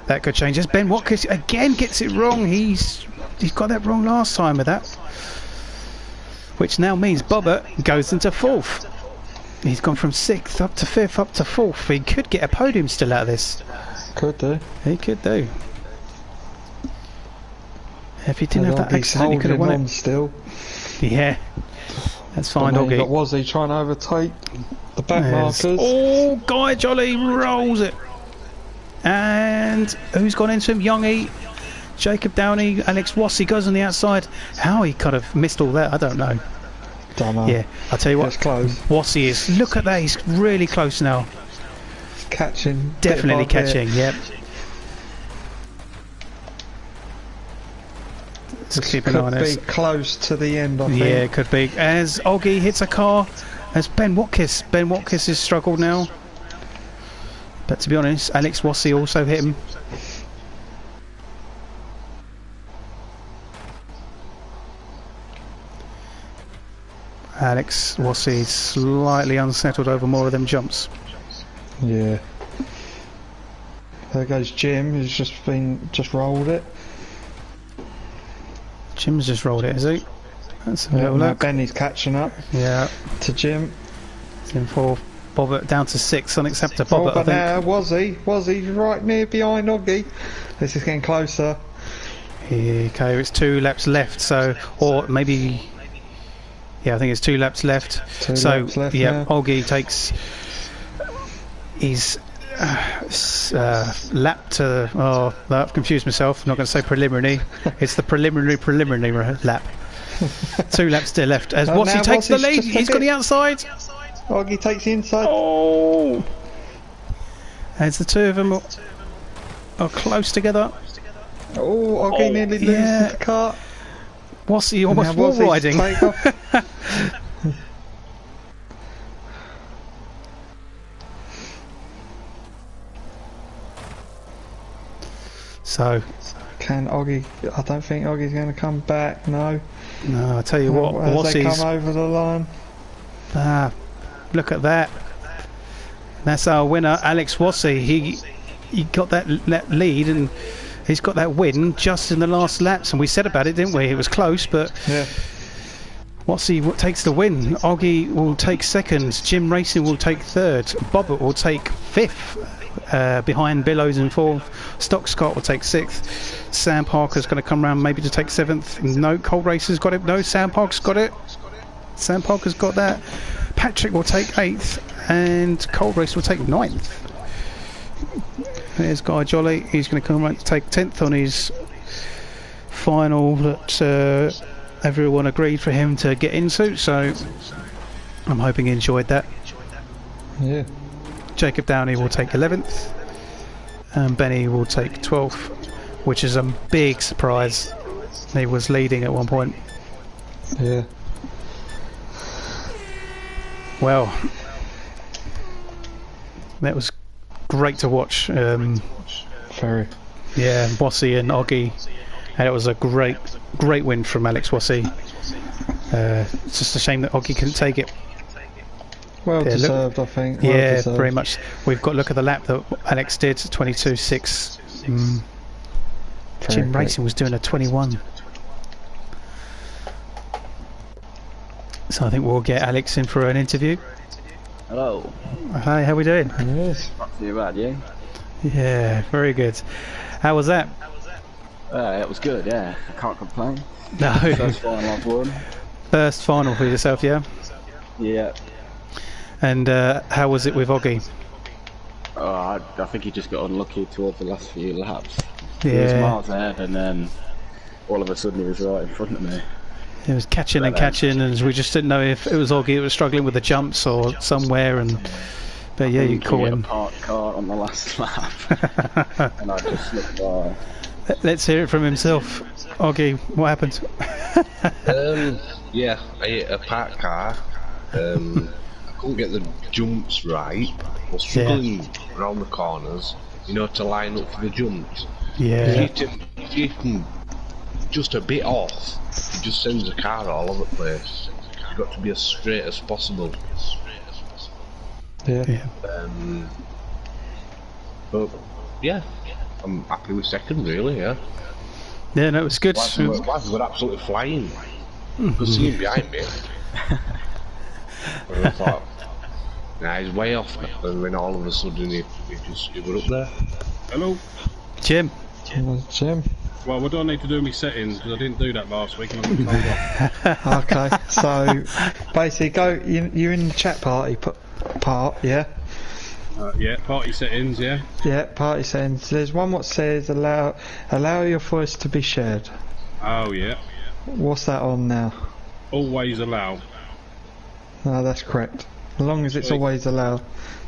that could change. As Ben Watkins again gets it wrong. He's got that wrong last time with that, which now means Bobbert goes into 4th. He's gone from 6th up to 5th up to 4th. He could get a podium still out of this. Could do. He could do. If he didn't have that accident, he could have won it. Still. Yeah, that's fine, Oggy. But was he trying to overtake the back markers? Oh, Guy Jolly rolls it. And who's gone into him? Youngie, Jacob Downey, Alex Wassey goes on the outside. How he could have missed all that, I don't know. Don't know. Yeah, I'll tell you what. It's close. Wassey is. Look at that, he's really close now. Catching. Definitely catching, yep. Keep an eye on this. Could be close to the end, I think. Yeah, it could be. As Oggy hits a car, as Ben Watkins. Ben Watkins has struggled now. But to be honest, Alex Wassey also hit him. Alex Wassey slightly unsettled over more of them jumps. Yeah. There goes Jim, who's just rolled it. Jim's just rolled it, is he? Let's have a little look. Benny's catching up. Yeah. To Jim. It's in 4th. Bobbert down to 6th. Unacceptable. Bobbert, but I think. Was he right near behind Oggy? This is getting closer. Okay, it's 2 laps left, so, or maybe, Yeah, I think it's 2 laps left. Laps left, yeah. Oggy takes his lap to... Oh, I've confused myself. I'm not going to say preliminary. It's the preliminary lap. 2 laps still left. As Wassy takes the lead, he's got the outside. Oggy takes the inside. Oh! As the 2 of them are close together. Oh, Oggy nearly loses the kart. Wassy almost wall riding. So, can Oggy? I don't think Oggy's going to come back. No. No, I tell you what, As they Wassy's... come over the line. Look at that. That's our winner, Alex Wassy. He got that lead and he's got that win just in the last laps. And we said about it, didn't we? It was close, but yeah. Wassy takes the win. Oggy will take 2nd. Jim Racing will take 3rd. Bobbert will take 5th. Behind Billows in 4th. Stock Scott will take 6th. Sam Parker's going to come round maybe to take 7th. No, Cold Racer's got it. No, Sam Parker's got it. Sam Parker's got that. Patrick will take 8th. And Cold Racer will take 9th. There's Guy Jolly. He's going to come around to take 10th on his final that everyone agreed for him to get into. So I'm hoping he enjoyed that. Yeah. Jacob Downey will take 11th and Benny will take 12th, which is a big surprise. He was leading at one point. Yeah. Well, that was great to watch. Very. Yeah, Wassy and Oggy, and it was a great win from Alex Wassy. It's just a shame that Oggy couldn't take it. Well deserved, I think. Yeah, very much. We've got to look at the lap that Alex did, 22.6. Jim Racing was doing a 21. So I think we'll get Alex in for an interview. Hello. Hi, how we doing? Yes. Not too bad, you? Yeah, very good. How was that? It was good, yeah. I can't complain. No. First final I've won. First final for yourself, yeah? Yeah. And how was it with Oggy? Oh, I think he just got unlucky towards the last few laps. Yeah. He was miles ahead and then all of a sudden he was right in front of me. It was catching and catching, and we just didn't know if it was Oggy that was struggling with the jumps or somewhere. But yeah, you caught him. Parked car on the last lap, and I just slipped by. Let's hear it from himself. Oggy, what happened? Yeah, I hit a parked car. I couldn't get the jumps right. I was struggling around the corners, to line up for the jumps. Yeah. If you can just a bit off, it just sends the car all over the place. You've got to be as straight as possible. Yeah. But yeah, I'm happy with 2nd, really. Yeah. Yeah, no, it was good. Lads were absolutely flying. Could see him behind me. And I thought, nah, he's way off. And then all of a sudden, he were up there. Hello. Jim. Jim. Well, what do I need to do with my settings? Because I didn't do that last week and I got told off. Okay, so basically, you're in the chat party part, yeah? Yeah, party settings, yeah. Yeah, party settings. There's one that says allow your voice to be shared. Oh, yeah. What's that on now? Always allow. No, that's correct. As long as it's always allowed,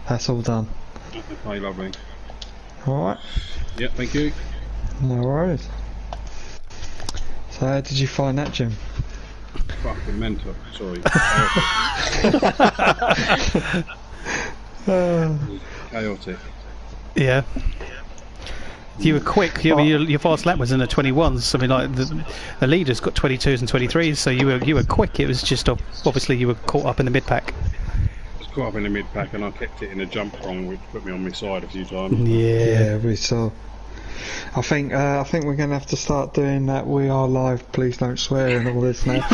that's all done. Okay, lovely. Alright. Yeah, thank you. No worries. So how did you find that, Jim? Fucking mental. Sorry. Chaotic. Yeah. You were quick. Your fast lap was in the 21s. Something like the leaders got 22s and 23s. So you were quick. It was just obviously you were caught up in the mid pack. I was caught up in the mid pack and I kept it in a jump prong, which put me on my side a few times. Yeah, we saw. I think we're going to have to start doing that. We are live, please don't swear and all this now.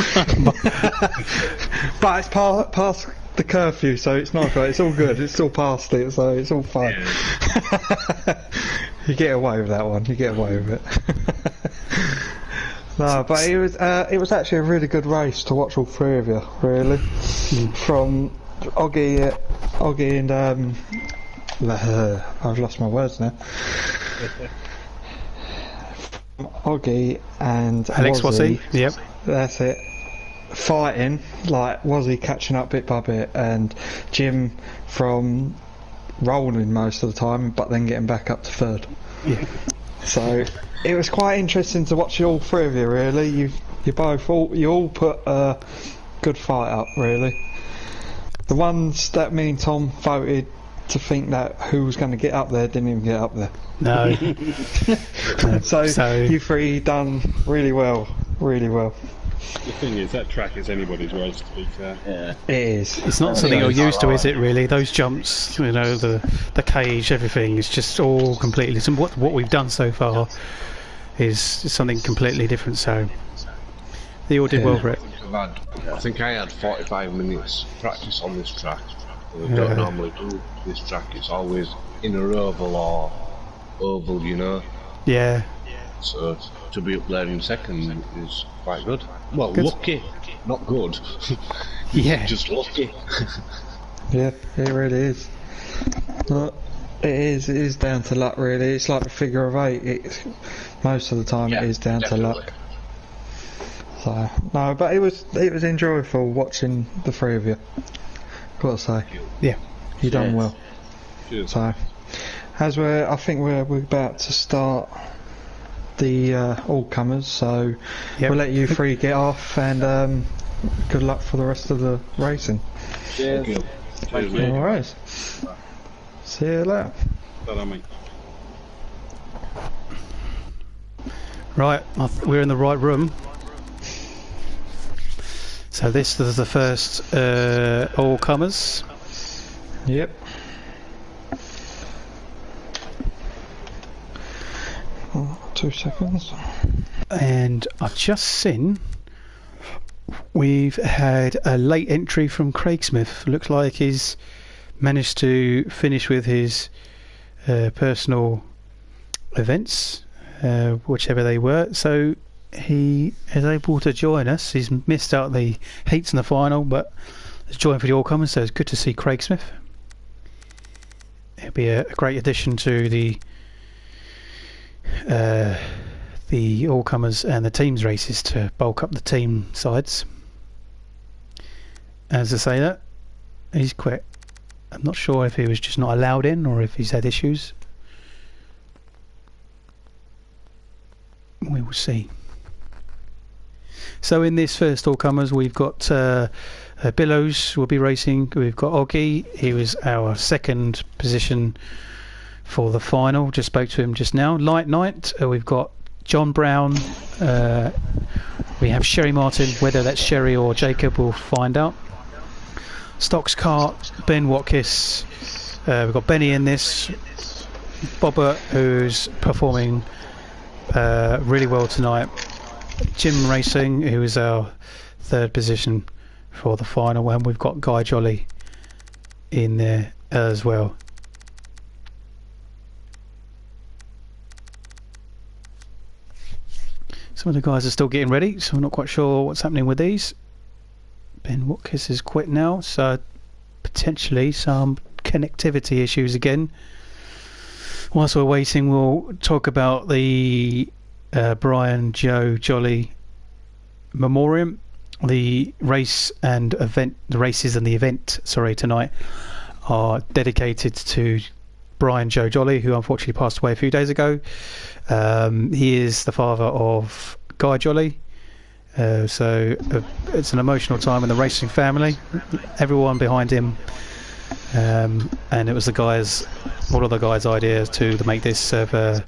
But it's past the curfew, so it's not right. It's all good. It's still past it, so it's all fine. Yeah. You get away with that one. You get away with it. No, but it was actually a really good race to watch all three of you, really. From Oggy and I've lost my words now. From Oggy and Alex Wazzy, Yep. that's it. Fighting, like Wazzy catching up bit by bit, and Jim from rolling most of the time, but then getting back up to third. Yeah. So it was quite interesting to watch all three of you. Really, you all put a good fight up. Really, the ones that me and Tom voted to think that who was going to get up there didn't even get up there. No. So you three done really well, really well. The thing is, that track is anybody's race, to be fair. Yeah. It is. It's not something you're used to, is it? Really, those jumps, you know, the cage, everything is just all completely. So what we've done so far is something completely different. So they all did well for it. I think I had 45 minutes practice on this track. We don't normally do this track. It's always inner oval or oval, you know. Yeah. So to be up there in second is quite good. Well, Good. lucky, not good. Yeah. Just lucky. Yeah, it really is. But it is down to luck, really. It's like the figure of eight. Most of the time, it is down to luck. So no, but it was enjoyable watching the three of you. Got to say, Yeah. you done well. Cheers. So I think we're about to start the all comers. So Yep. we'll let you three get off, and good luck for the rest of the racing. Cheers. Cheers, mate. All right. See you later. Ta-ra, mate. Right, we're in the right room. So this is the first all comers. Yep. Oh, 2 seconds. And I've just seen we've had a late entry from Craig Smith. Looks like he's managed to finish with his personal events, whichever they were. So he is able to join us. He's missed out the heats in the final, but has joined for the all-comers, so it's good to see Craig Smith. It'll be a great addition to the all-comers and the teams races to bulk up the team sides. As I say that, he's quit. I'm not sure if he was just not allowed in or if he's had issues. We will see. So in this first all-comers we've got Billows will be racing. We've got Oggy. He was our second position for the final. Just spoke to him just now. Light Night, we've got John Brown. We have Sherry Martin. Whether that's Sherry or Jacob, we'll find out. Stocks Cart, Ben Watkis. We've got Benny in this. Bobber, who's performing really well tonight. Jim Racing, who is our third position for the final, and we've got Guy Jolly in there as well. Some of the guys are still getting ready, so I'm not quite sure what's happening with these. Ben Watkis has quit now, so potentially some connectivity issues again. Whilst we're waiting, we'll talk about the Brian Joe Jolly Memoriam. The race and event, the races and the event, tonight are dedicated to Brian Joe Jolly, who unfortunately passed away a few days ago. He is the father of Guy Jolly. So it's an emotional time in the racing family. Everyone behind him, and it was one of the guys' ideas to make this a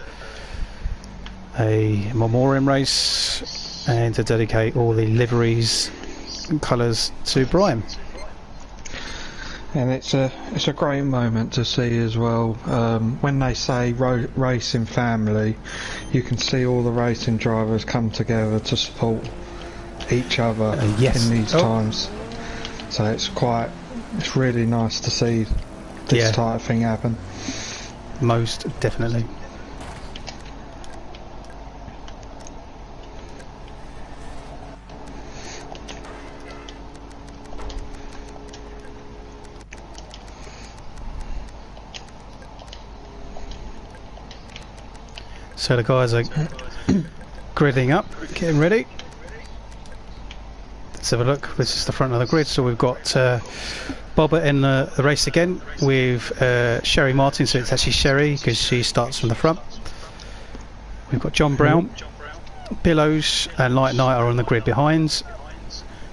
memoriam race and to dedicate all the liveries and colours to Brian. And it's a great moment to see as well. When they say racing family, you can see all the racing drivers come together to support each other yes. in these times. So it's really nice to see this type of thing happen. Most definitely. So the guys are gridding up, getting ready. Let's have a look. This is the front of the grid. So we've got Bobber in the race again with Sherry Martin. So it's actually Sherry because she starts from the front. We've got John Brown, Billows and Light Knight are on the grid behind.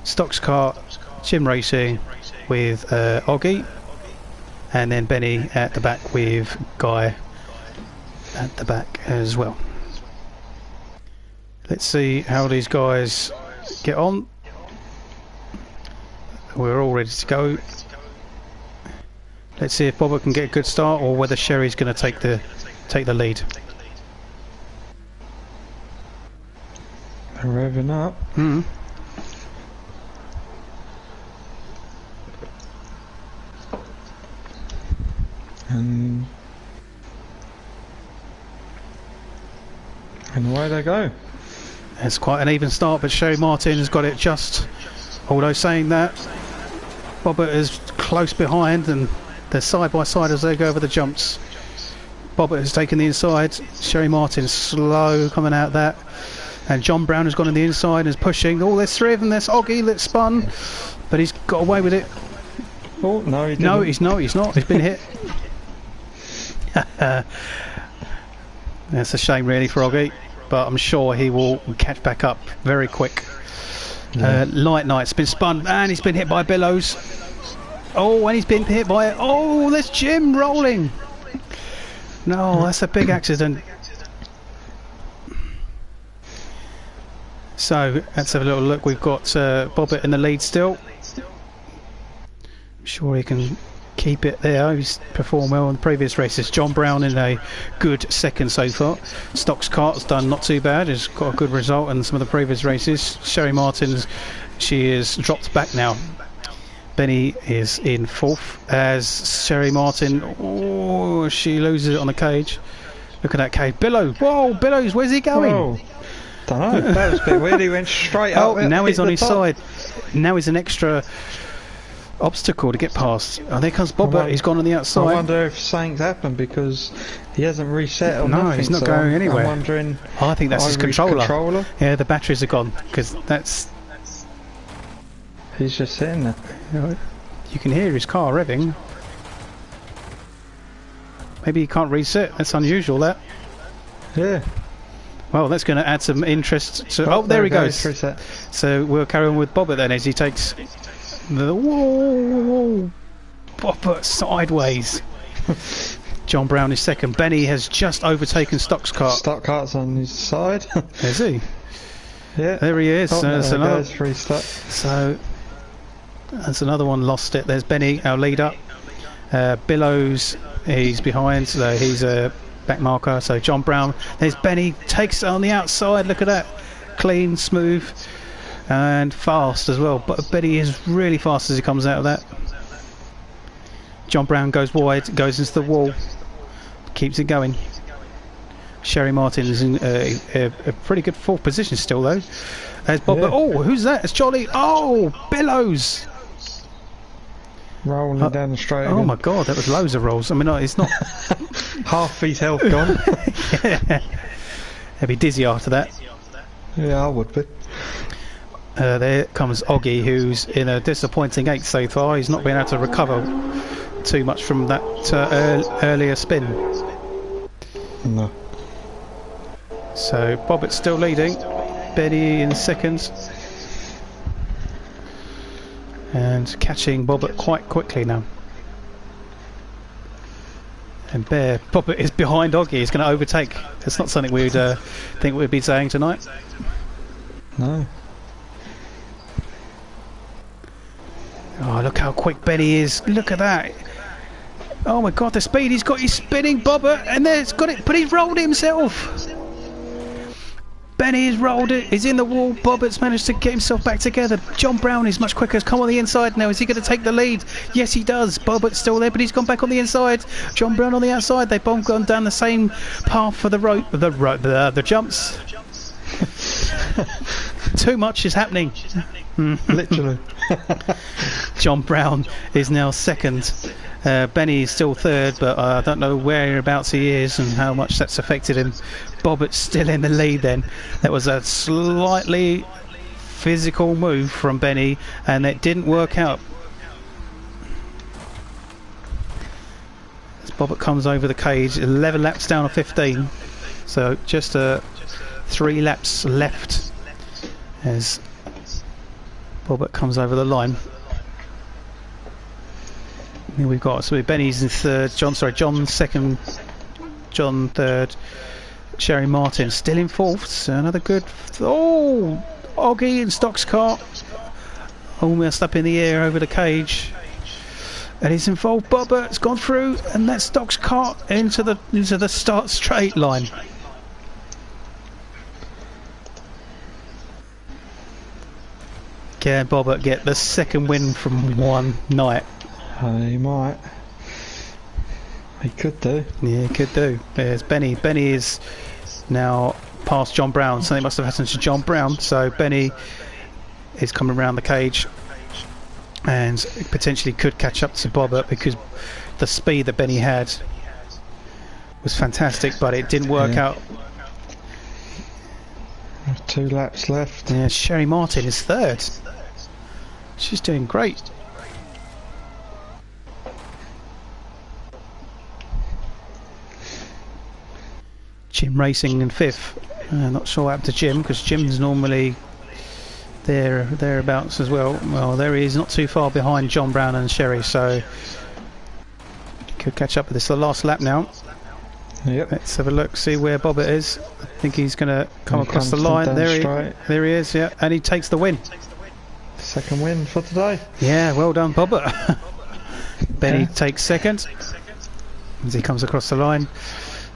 Stocks Kart, Jim Racing with Oggy, and then Benny at the back with Guy at the back as well. Let's see how these guys get on. We're all ready to go. Let's see if Bobber can get a good start or whether Sherry's going to take the lead. Revving up. And away they go. It's quite an even start, but Sherry Martin has got it just. Although saying that, Bobber is close behind and they're side by side as they go over the jumps. Bobber has taken the inside, Sherry Martin slow coming out that. And John Brown has gone on the inside and is pushing. Oh, there's three of them. There's Oggy that's spun, but he's got away with it. Oh no, he didn't. No, he's not. He's been hit. That's a shame, really, for Oggy, but I'm sure he will catch back up very quick. Light Knight's been spun and he's been hit by Billows. Oh, and he's been hit by. Oh, there's Jim rolling. No, that's a big accident. So let's have a little look. We've got Bobbitt in the lead still. I'm sure he can keep it there. He's performed well in the previous races. John Brown in a good second so far. Stocks Kart's done not too bad. He's got a good result in some of the previous races. Sherry Martin's, she is dropped back now. Benny is in fourth as Sherry Martin. Oh, she loses it on the cage. Look at that cage. Billow. Whoa, Billows, where's he going? Whoa. Don't know. That was a bit weird. He went straight up. Oh, now he's on his side. Now he's an extra obstacle to get past. Oh, there comes Bobber. He's gone on the outside. I wonder if something's happened because he hasn't reset or no, nothing. He's not going anywhere. I'm wondering. Oh, I think that's his controller. Yeah, the batteries are gone because that's. He's just sitting there. You can hear his car revving. Maybe he can't reset. That's unusual. That. Yeah. Well, that's going to add some interest. Oh, there he goes. So we'll carry on with Bobber then as he takes the whoa, Bobber sideways. John Brown is second. Benny has just overtaken Stocks Kart. Stock Kart's on his side. Is he? Yeah. There he is. Oh, that's another. So that's another one lost it. There's Benny, our leader. Billows, he's behind, so he's a back marker. So John Brown, there's Benny, takes it on the outside. Look at that, clean, smooth, and fast as well. But Benny is really fast as he comes out of that. John Brown goes wide, goes into the wall, keeps it going. Sherry Martin is in a pretty good fourth position still though. There's Bob. Yeah. Oh, who's that? It's Charlie. Oh, Billows. Rolling down the straight. Oh my God, that was loads of rolls. I mean, it's not half his health gone. Yeah. He'd be dizzy after that. Yeah, I would be. There comes Oggy, who's in a disappointing 8th so far. He's not been able to recover too much from that earlier spin. No. So Bobbitt's still leading. Benny in second. And catching Bobbitt quite quickly now. And Bobbitt is behind Oggy. He's going to overtake. It's not something we'd think we'd be saying tonight. No. Oh, look how quick Benny is. Look at that. Oh my God, the speed he's got. He's spinning Bobbitt, and there's got it, but he's rolled it himself. Benny has rolled it. He's in the wall. Bobbitt's managed to get himself back together. John Brown is much quicker. Has come on the inside now. Is he going to take the lead? Yes, he does. Bobbitt's still there, but he's gone back on the inside. John Brown on the outside. They've both gone down the same path for the jumps. Too much is happening. Literally. John Brown is now second. Benny's still third, but I don't know whereabouts he is and how much that's affected him. Bobbitt's still in the lead then. That was a slightly physical move from Benny, and it didn't work out. As Bobbitt comes over the cage, 11 laps down to 15. So just 3 laps left as Bobbitt comes over the line. Here we've got, so Benny's in third, John second, John third, Sherry Martin still in fourth. So another good, oh, Oggy and Stock's cart almost up in the air over the cage, and he's involved. Bobbitt's gone through, and that Stock's cart into the start straight line. Can Bobbitt get the second win from one night? He might. He could do. Yeah, he could do. There's Benny. Benny is now past John Brown. Something must have happened to John Brown. So Benny is coming around the cage and potentially could catch up to Bobbitt, because the speed that Benny had was fantastic, but it didn't work out. 2 laps left. Yeah, Sherry Martin is third. She's doing great. Jim Racing in fifth. Not sure what happened to Jim, because Jim's normally thereabouts as well. Well, there he is, not too far behind John Brown and Sherry, so could catch up with this. The last lap now. Yep. Let's have a look, see where Bobbitt is. I think he's going to come across the line. There he is, yeah, and he takes the win. Second win for today. Yeah, well done, Bobbitt. Benny takes second as he comes across the line,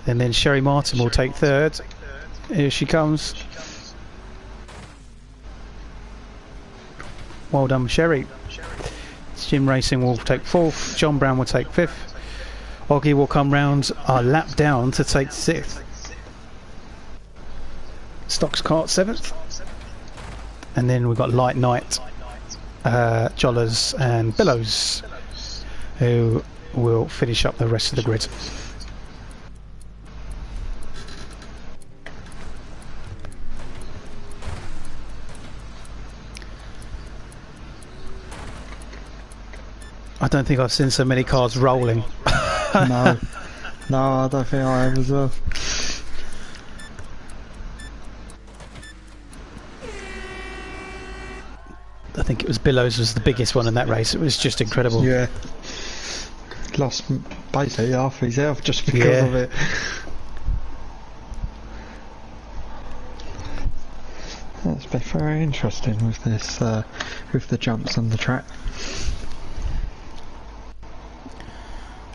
and then Sherry Martin will take third. Here she comes. Well done, Sherry. Jim Racing will take fourth. John Brown will take fifth. Oggy will come round a lap down to take sixth. Stock's cart seventh. And then we've got Light Knight, Jollers and Billows, who will finish up the rest of the grid. I don't think I've seen so many cars rolling. No, I don't think I have as well. I think it was Billows was the biggest one in that race. It was just incredible. Yeah. Lost basically half his health just because of it. That's been very interesting with this, with the jumps on the track.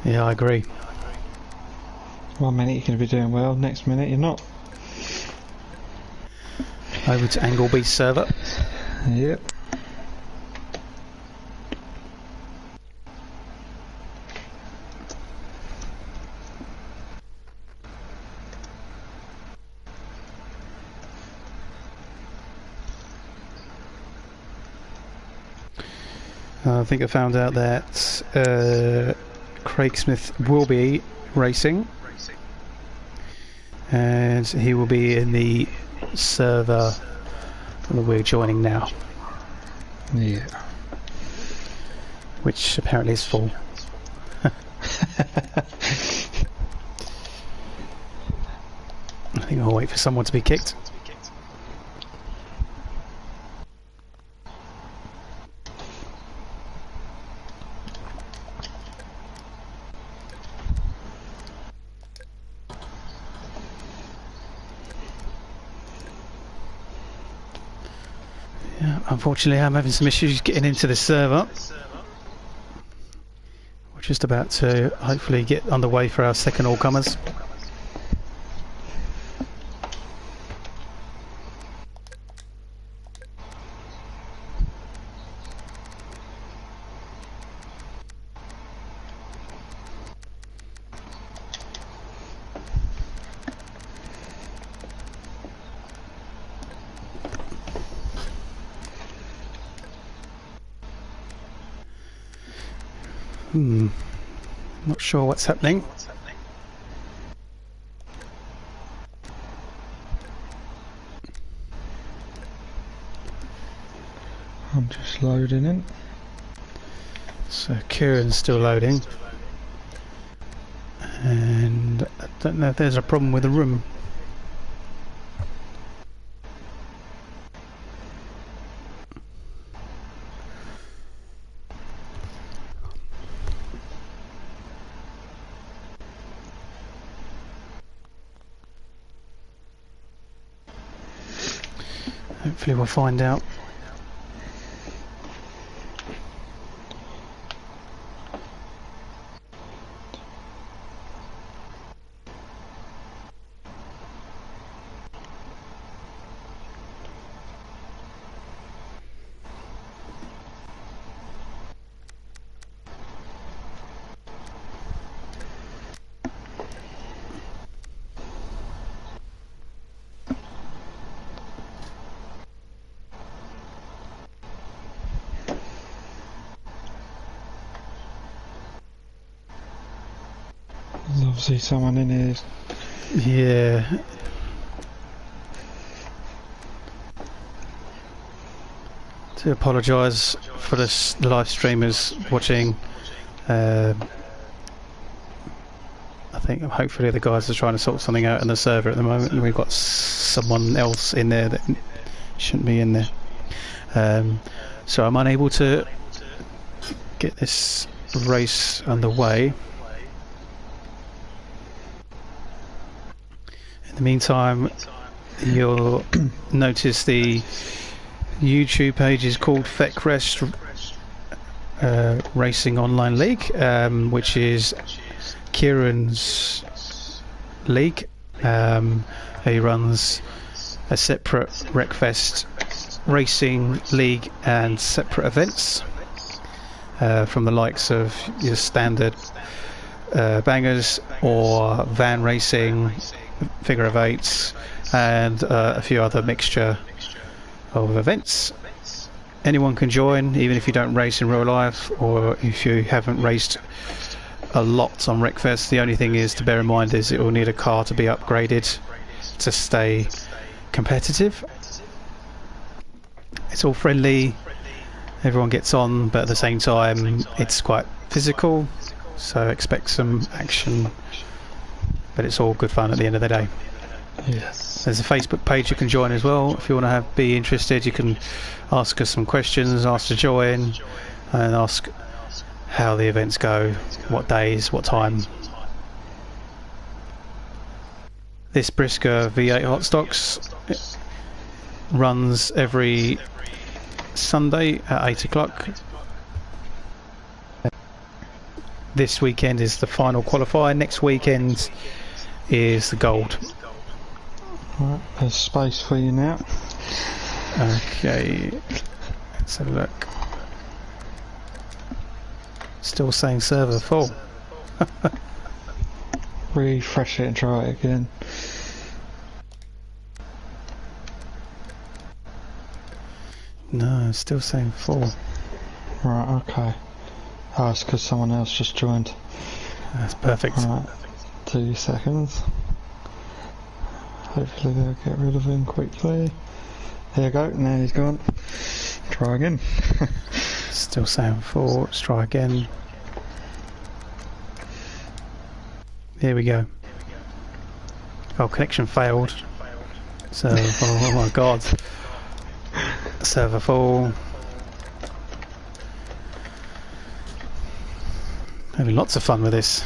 Yeah, I agree. 1 minute you're going to be doing well, next minute you're not. Over to Angleby server. Yep. I think I found out that Craig Smith will be racing, and he will be in the server that we're joining now. Yeah. Which apparently is full. I think I'll wait for someone to be kicked. Unfortunately, I'm having some issues getting into the server. We're just about to hopefully get underway for our second all-comers. Not sure what's happening. I'm just loading in. So Kieran's still loading. And I don't know if there's a problem with the room. Hopefully we'll find out. There's obviously someone in here. Yeah. To apologise for the live streamers watching. I think hopefully the guys are trying to sort something out on the server at the moment, and we've got someone else in there that shouldn't be in there. So I'm unable to get this race underway. In the meantime, you'll notice the YouTube page is called FECREST Racing Online League, which is Kieran's league. He runs a separate Wreckfest racing league and separate events from the likes of your standard bangers or van racing, figure of eights, and a few other mixture of events. Anyone can join, even if you don't race in real life or if you haven't raced a lot on Wreckfest. The only thing is to bear in mind is it will need a car to be upgraded to stay competitive. It's all friendly, everyone gets on, but at the same time it's quite physical, so expect some action, but it's all good fun at the end of the day. Yes. There's a Facebook page you can join as well. If you want to be interested, you can ask us some questions, ask to join, and ask how the events go, what days, what time. This BriSCA V8 Hotstox runs every Sunday at 8 o'clock. This weekend is the final qualifier. Next weekend is the gold. Right, there's space for you now. Okay, let's have a look. Still saying server full. Refresh it and try it again. No, it's still saying full. Right, okay. Oh, it's because someone else just joined. That's perfect. Right, 2 seconds. Hopefully they'll get rid of him quickly. There you go, now he's gone. Try again. Still saying full. Let's try again. Here we go. Oh, connection failed. So, oh my god. Server full. Having lots of fun with this.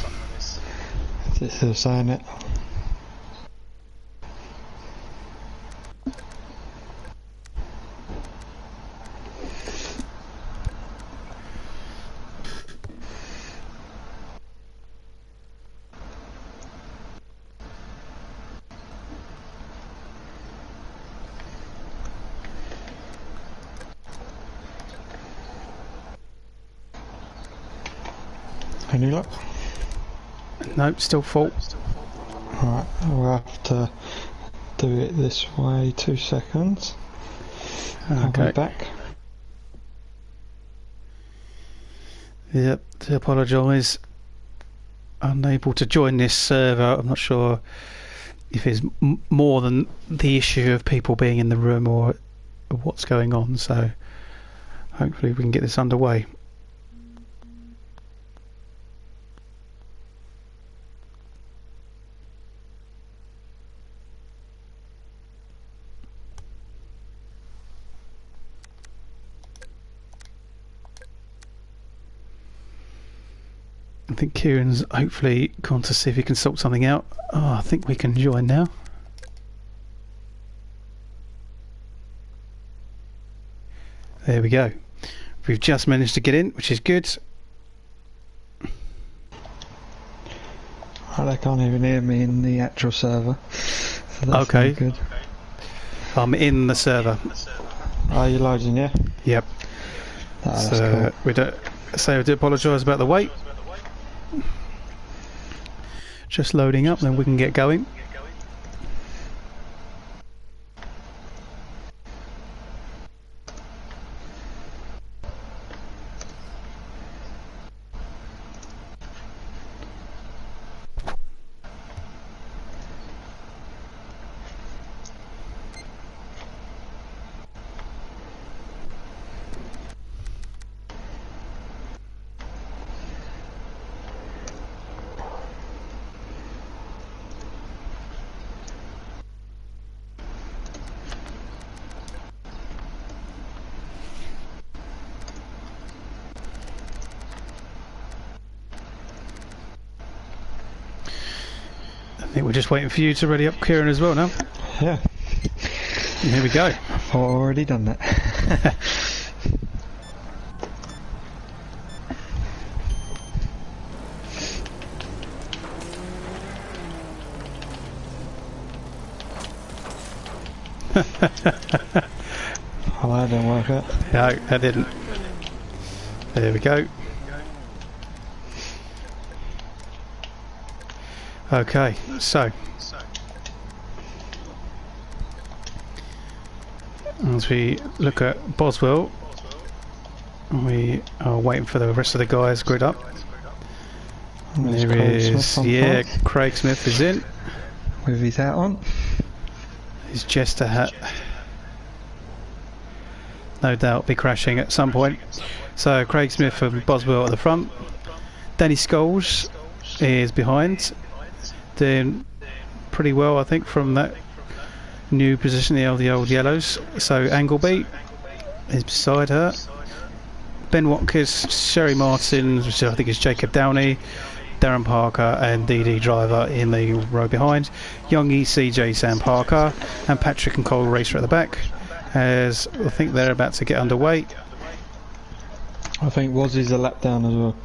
It's still saying it. Any luck? Nope, still full. Right, we'll have to do it this way. 2 seconds. I'll be back. Yep, to apologise. unable to join this server. I'm not sure if it's more than the issue of people being in the room or what's going on, so hopefully we can get this underway. I think Kieran's hopefully gone to see if he can sort something out. Oh, I think we can join now. There we go. We've just managed to get in, which is good. Oh, they can't even hear me in the actual server. So that's okay. not good. I'm in the server. Are you loading, yeah? Yep. Oh, that's So cool. we do apologise about the wait. Just loading up, then we can get going. I think we're just waiting for you to ready up Kieran as well now. Yeah. Here we go. I've already done that. Oh, that didn't work out. No, that didn't. There we go. Okay, so as we look at Boswell, we are waiting for the rest of the guys grid up. There's There Craig is, Smith on yeah, top, Craig Smith is in. with his hat on. His Jester hat. No doubt be crashing at some point. So Craig Smith and Boswell at the front. Danny Scholes is behind, doing pretty well, I think, from that new position, the old yellows. So Angleby is beside her. Ben Watkins, Sherry Martin, which I think is Jacob Downey, Darren Parker and DD Driver in the row behind. Youngie, CJ, Sam Parker and Patrick and Cole Racer at the back, as I think they're about to get underway. I think Wazzy's a lap down as well.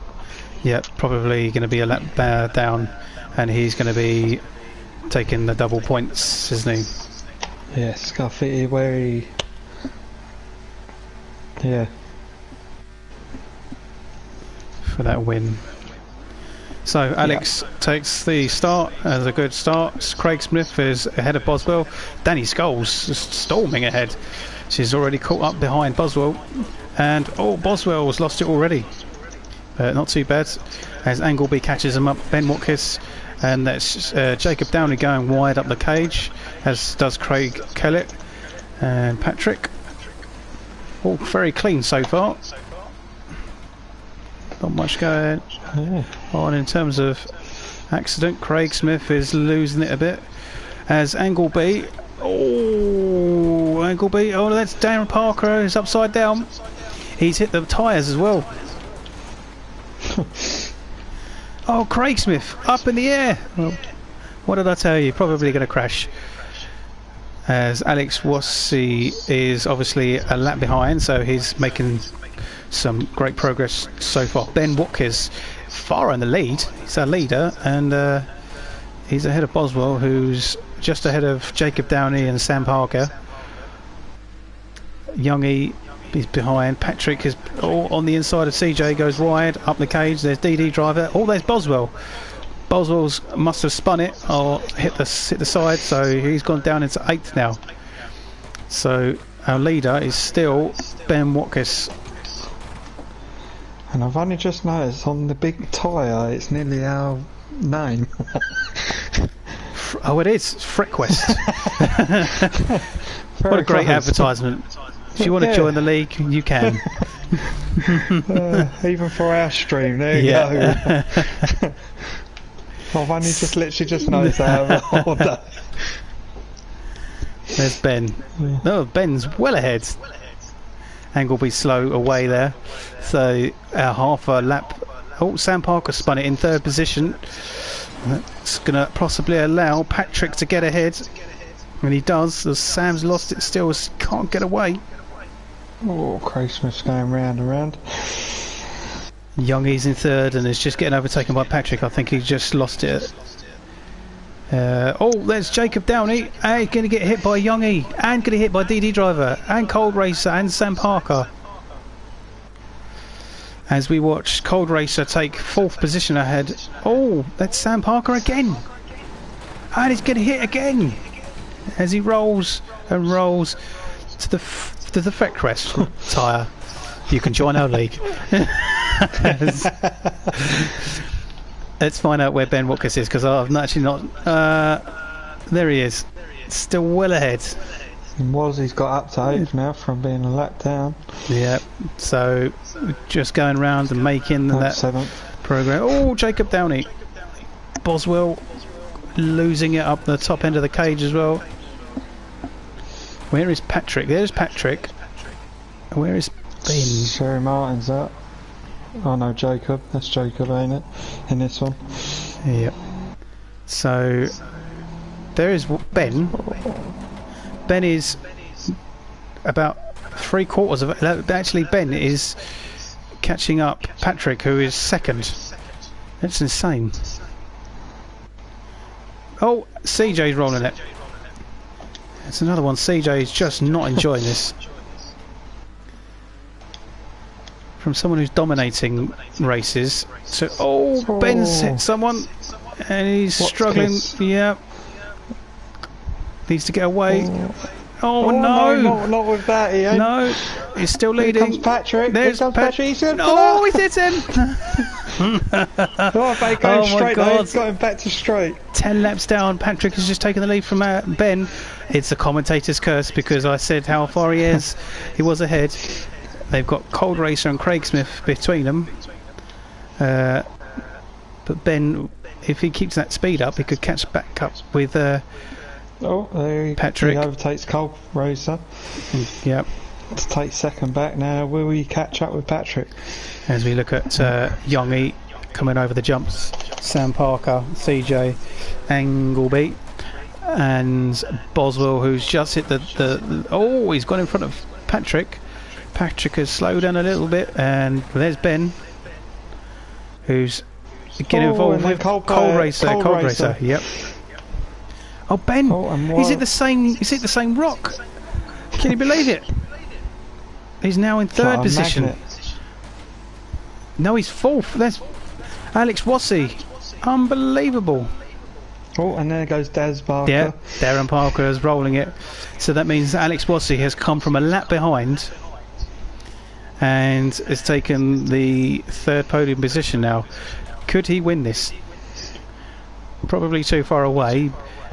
Yeah, probably going to be a lap down, and he's going to be taking the double points, isn't he? Yeah, Scuffy, where he... Yeah. For that win. So Alex takes the start as a good start. Craig Smith is ahead of Boswell. Danny Scholes just storming ahead. She's already caught up behind Boswell, and Boswell's lost it already. Not too bad as Angleby catches him up. Ben Watkins, and that's Jacob Downey going wide up the cage, as does Craig Kellett and Patrick. All very clean so far. Not much going on in terms of accident. Craig Smith is losing it a bit as Angleby. Angleby. Oh, that's Darren Parker who's upside down. He's hit the tyres as well. Craig Smith up in the air. Well, what did I tell you? Probably going to crash. As Alex Wassey is obviously a lap behind, so he's making some great progress so far. Ben Watkins far in the lead. He's our leader, and he's ahead of Boswell, who's just ahead of Jacob Downey and Sam Parker. Youngie is behind. Patrick is on the inside of CJ, goes wide up the cage. There's DD Driver. There's Boswell. Boswell's must have spun it or hit the side, so he's gone down into 8th now. So our leader is still Ben Watkins. And I've only just noticed on the big tyre it's nearly our name. Oh, it is FretQuest. What a great advertisement. If you want to join the league, you can. Even for our stream, there you go. I've only just literally just noticed that all day. There's Ben. Oh, Ben's well ahead. Angleby slow away there. So half a lap. Oh, Sam Parker spun it in third position. That's going to possibly allow Patrick to get ahead. And he does, as Sam's lost it still, can't get away. Oh, Craig Smith's going round and round. Youngie's in third and is just getting overtaken by Patrick. I think he just lost it. Oh, there's Jacob Downey. And going to get hit by Youngie. And going to hit by DD Driver. And Cold Racer and Sam Parker. As we watch Cold Racer take 4th position ahead. Oh, that's Sam Parker again. And he's getting hit again. As he rolls and rolls to the FretQuest tyre. You can join our league. Let's find out where Ben Watkins is, because I've actually not... there he is. Still well ahead. He's got up to 8th now from being a lap down. Yeah, so just going round and making that 7th program. Oh, Jacob Downey. Boswell losing it up the top end of the cage as well. Where is Patrick? There's Patrick. Where is Ben? Sherry Martin's up. Oh no, Jacob. That's Jacob, ain't it? In this one. Yep. So there is Ben. Ben is about 3/4 of it. Actually, Ben is catching up Patrick, who is second. That's insane. Oh, CJ's rolling it. It's another one. CJ is just not enjoying this. From someone who's dominating races. So, oh, Ben's hit someone, and he's struggling. Yeah. Needs to get away. Oh no! Not with that, he ain't. No, he's still leading. Here comes Patrick. There's Here comes Patrick. He's going no, he's hit him. Oh, they going straight. They've got him back to straight. 10 laps down. Patrick has just taken the lead from Ben. It's a commentator's curse because I said how far he is. He was ahead. They've got Cold Racer and Craig Smith between them. But Ben, if he keeps that speed up, he could catch back up with. Patrick. He overtakes Cold Racer. Yep. To take second back now. Will we catch up with Patrick? As we look at Youngie coming over the jumps, Sam Parker, CJ, Angleby, and Boswell, who's just hit the oh, he's gone in front of Patrick. Patrick has slowed down a little bit, and there's Ben, who's getting involved with Cold Racer. Yep. Oh, Ben! He's at the same rock. Can you believe it? He's now in third position. Magnet. No, he's 4th. There's Alex Wassey. Unbelievable. Oh, and there goes Daz Parker. Yeah, Darren Parker is rolling it. So that means Alex Wassey has come from a lap behind and has taken the 3rd podium position now. Could he win this? Probably too far away.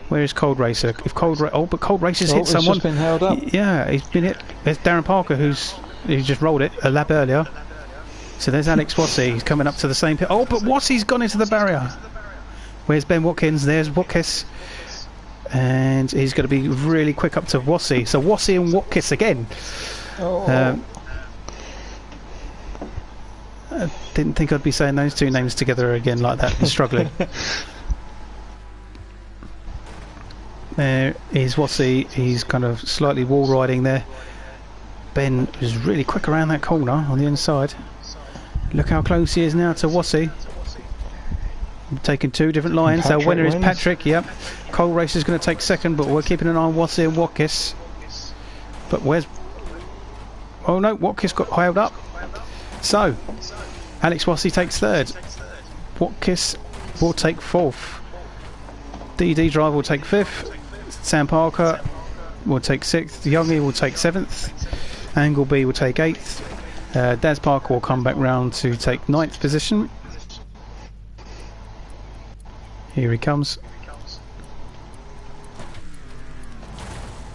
Where is Cold Racer? If Cold Racer's hit someone. Just been held up. Yeah, he's been hit. There's Darren Parker who just rolled it a lap earlier. So there's Alex Wassey. He's coming up to the same pit. Oh, but Wassey's gone into the barrier. Where's Ben Watkins? There's Watkins. And he's going to be really quick up to Wassey. So Wassey and Watkins again. I didn't think I'd be saying those two names together again like that. I'm struggling. There is Wassey. He's kind of slightly wall riding there. Ben is really quick around that corner on the inside. Look how close he is now to Wassey. Taking 2 different lines. Our winner is Patrick. Yep. Cold Racer is going to take second, but we're keeping an eye on Wassey and Watkins. But where's? Oh no, Watkins got held up. So Alex Wassey takes 3rd. Watkins will take 4th. DD Drive will take 5th. Sam Parker will take 6th. Youngie will take 7th. Angleby will take 8th. Daz Parker will come back round to take 9th position. Here he comes.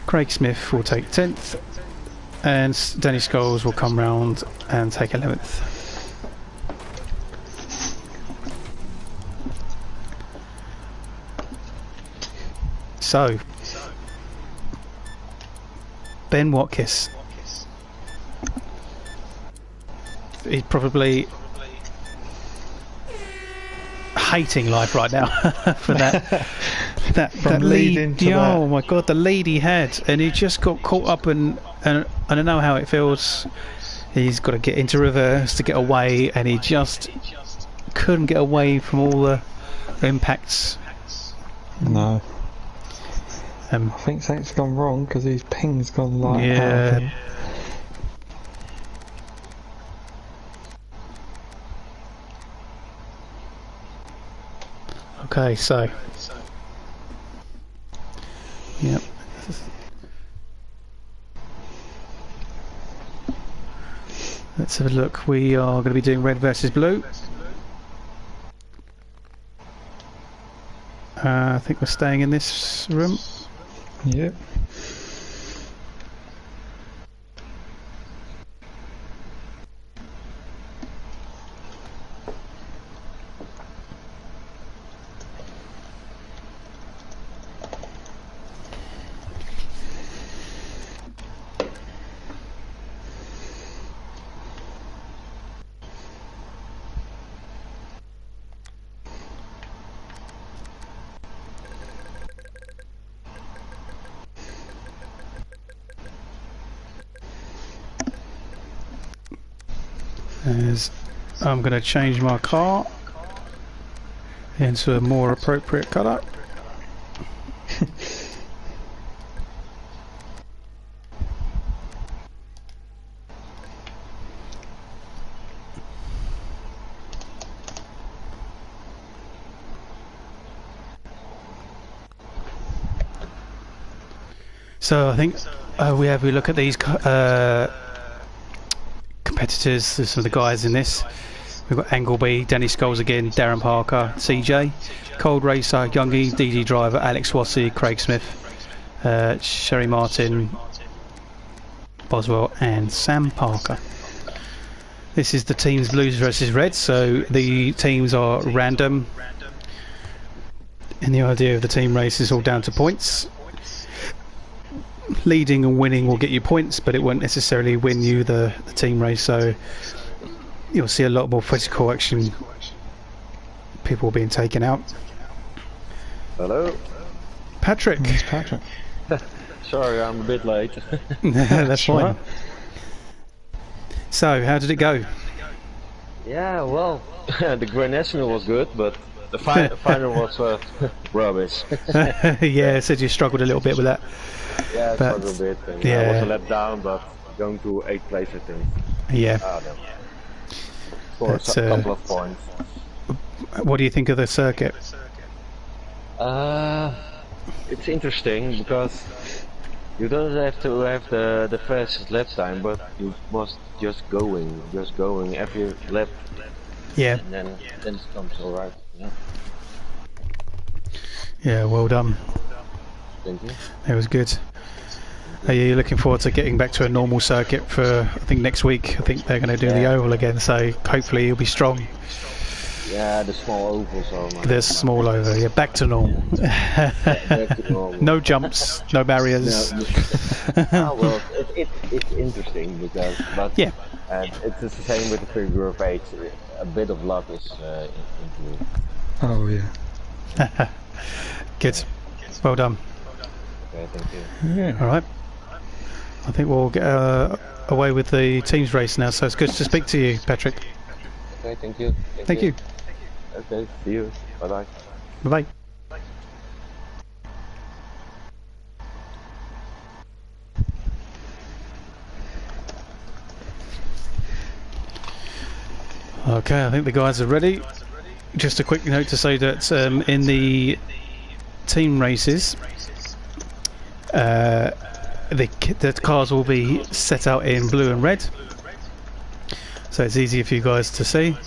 Craig Smith will take 10th, and Danny Scholes will come round and take 11th. So, Ben Watkis. He's probably hating life right now for that lead lead. into that. Oh my god, the lead he had, and he just got caught up, and I don't know how it feels. He's got to get into reverse to get away, and he just couldn't get away from all the impacts. No. I think something's gone wrong because his ping's gone like yeah. out. Okay, so yep. Let's have a look. We are going to be doing red versus blue. I think we're staying in this room. Yep. As I'm going to change my car into a more appropriate colour. So I think we look at these competitors, some of the guys in this. We've got Angleby, Danny Scholes again, Darren Parker, CJ, Cold Racer, Youngie, DD Driver, Alex Wassey, Craig Smith, Sherry Martin, Boswell and Sam Parker. This is the teams blues versus reds, so the teams are random, and the idea of the team race is all down to points. Leading and winning will get you points, but it won't necessarily win you the team race, so you'll see a lot more physical action, people being taken out. Hello? Patrick. It's Patrick. Sorry, I'm a bit late. That's fine. So, how did it go? Yeah, well, the Grand National was good, but the final was rubbish. Yeah, it said you struggled a little bit with that. Yeah, I struggled a bit. And yeah. I was a lap down, but going to 8th place, I think. Yeah. No. For a couple of points. What do you think of the circuit? It's interesting because you don't have to have the fastest lap time, but you must just going every lap. Yeah. And then it comes alright. Yeah. Yeah, well done. Thank you. It was good. Are you looking forward to getting back to a normal circuit for, I think, next week? I think they're going to do the oval again, so hopefully you'll be strong. Yeah, the small ovals are nice. The small oval, yeah, back to normal. Back to normal. No jumps, no barriers. Well, it's interesting because, but yeah, and it's the same with the figure of 8. A bit of luck is included. Oh yeah. Good. Well done. Okay, thank you. Yeah. All right. I think we'll get away with the teams race now. So it's good to speak to you, Patrick. Okay, thank you. Thank you. Okay, see you. Bye bye. Bye bye. Okay, I think the guys are ready. Just a quick note to say that in the team races, the cars will be set out in blue and red, so it's easier for you guys to see.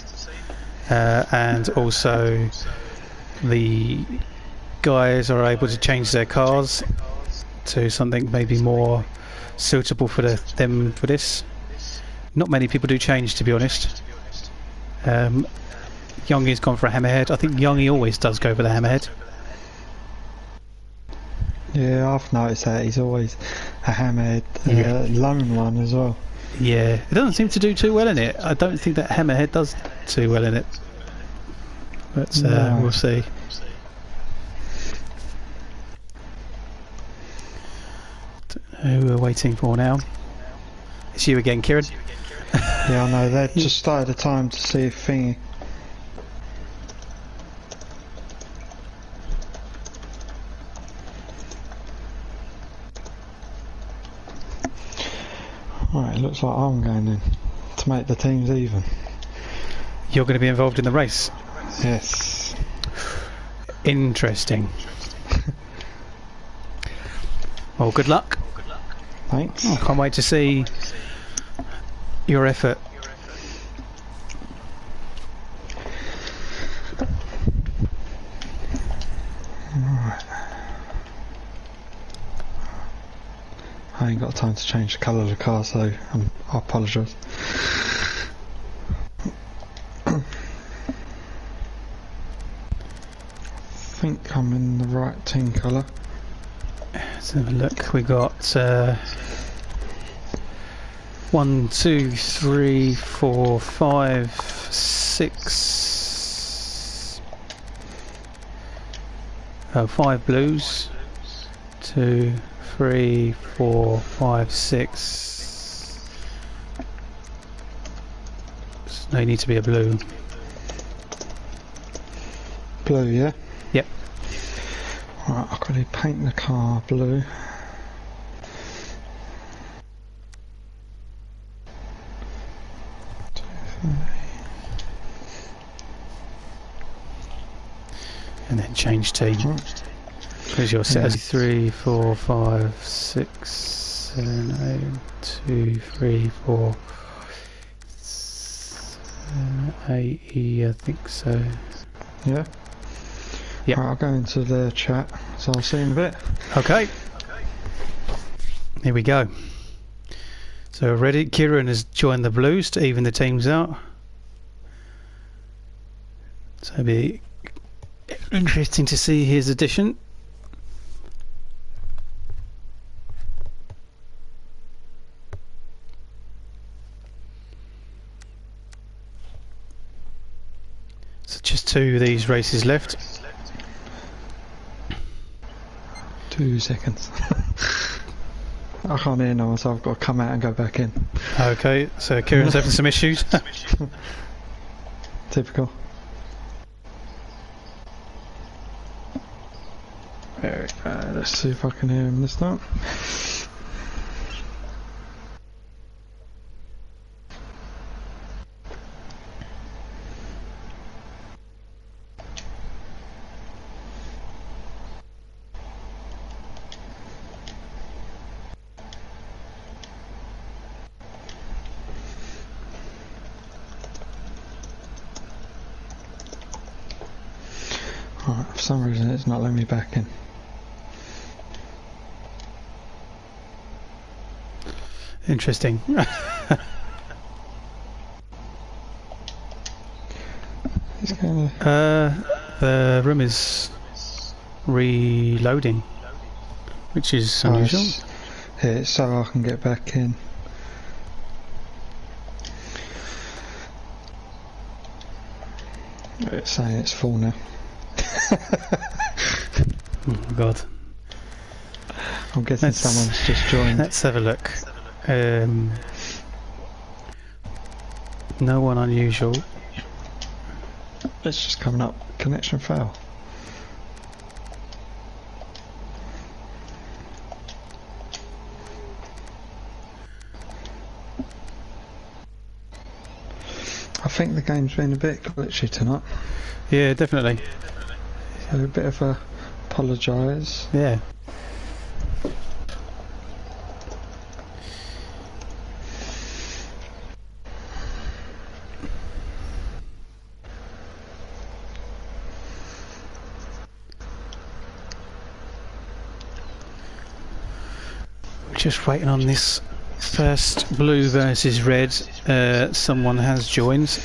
And also the guys are able to change their cars to something maybe more suitable for them for this. Not many people do change, to be honest. Youngie's gone for a hammerhead. I think Youngie always does go for the hammerhead. Yeah, I've noticed that he's always a hammerhead, lone one as well. Yeah, it doesn't seem to do too well in it. I don't think that hammerhead does too well in it. But No. we'll see. Who we're waiting for now? It's you again, Kieran. Yeah, I know, they just started the time to see if thingy. Right, it looks like I'm going in to make the teams even. You're going to be involved in the race. Yes. Interesting. Well, good luck. Thanks. I can't wait to see your effort. Right. I ain't got time to change the colour of the car, so I apologise. I think I'm in the right team colour. Let's have a look. We got 1, 2, 3, 4, 5, 6. 5 blues. 2, 3, 4, 5, 6. So they need to be a blue. Blue, yeah? Yep. Right, I've got to paint the car blue. And then change team. Because you're set as 3, 4, 5, 6, 7, 8, 2, 3, 4, 7, 8, I think so. Yeah? Yep. Right, I'll go into the chat, so I'll see you in a bit. Okay. Here we go. So ready, Kieran has joined the blues to even the teams out. So it'll be interesting to see his addition. So just 2 of these races left. 2 seconds. I can't hear no one, so I've got to come out and go back in. Okay, so Kieran's having some issues. Typical. There we go. Let's see if I can hear him this time. Right, for some reason it's not letting me back in. Interesting. It's kind of... The room is reloading, which is unusual. Yeah, so I can get back in. It's saying it's full now. Oh God. I'm guessing someone's just joined. Let's have a look. No one unusual. It's just coming up. Connection fail. I think the game's been a bit glitchy tonight. Yeah, definitely. So a bit of a apologise. Yeah. Just waiting on this first blue versus red. Someone has joined.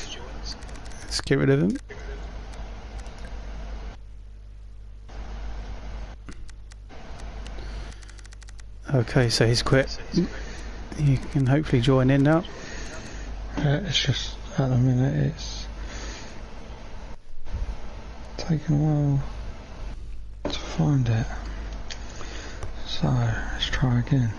Let's get rid of him. Okay, so he's quit. You can hopefully join in now. It's just at the minute it's taking a while to find it. So let's try again.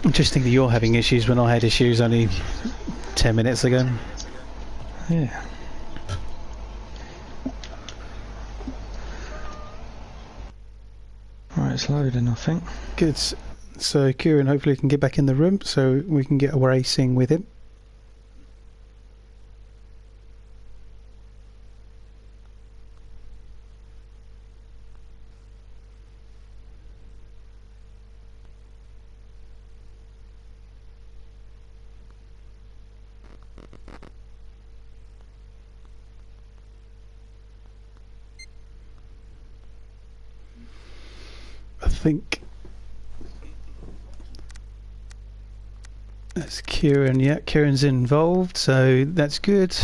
I just think that you're having issues when I had issues only 10 minutes ago. Yeah. Right, it's loading, I think. Good. So Kieran hopefully can get back in the room so we can get a racing with him. I think that's Kieran. Yeah, Kieran's involved, so that's good.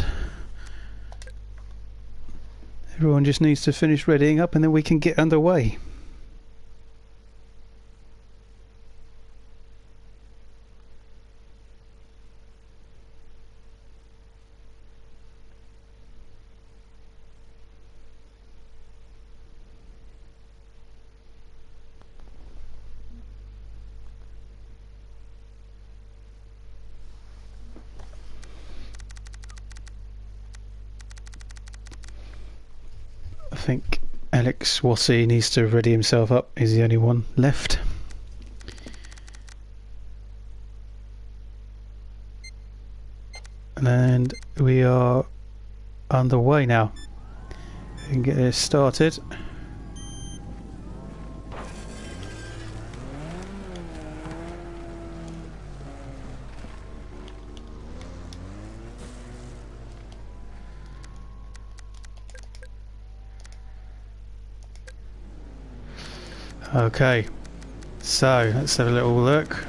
Everyone just needs to finish readying up and then we can get underway. I think Alex Wassey needs to ready himself up. He's the only one left. And we are underway now. We can get this started. Okay, so let's have a little look.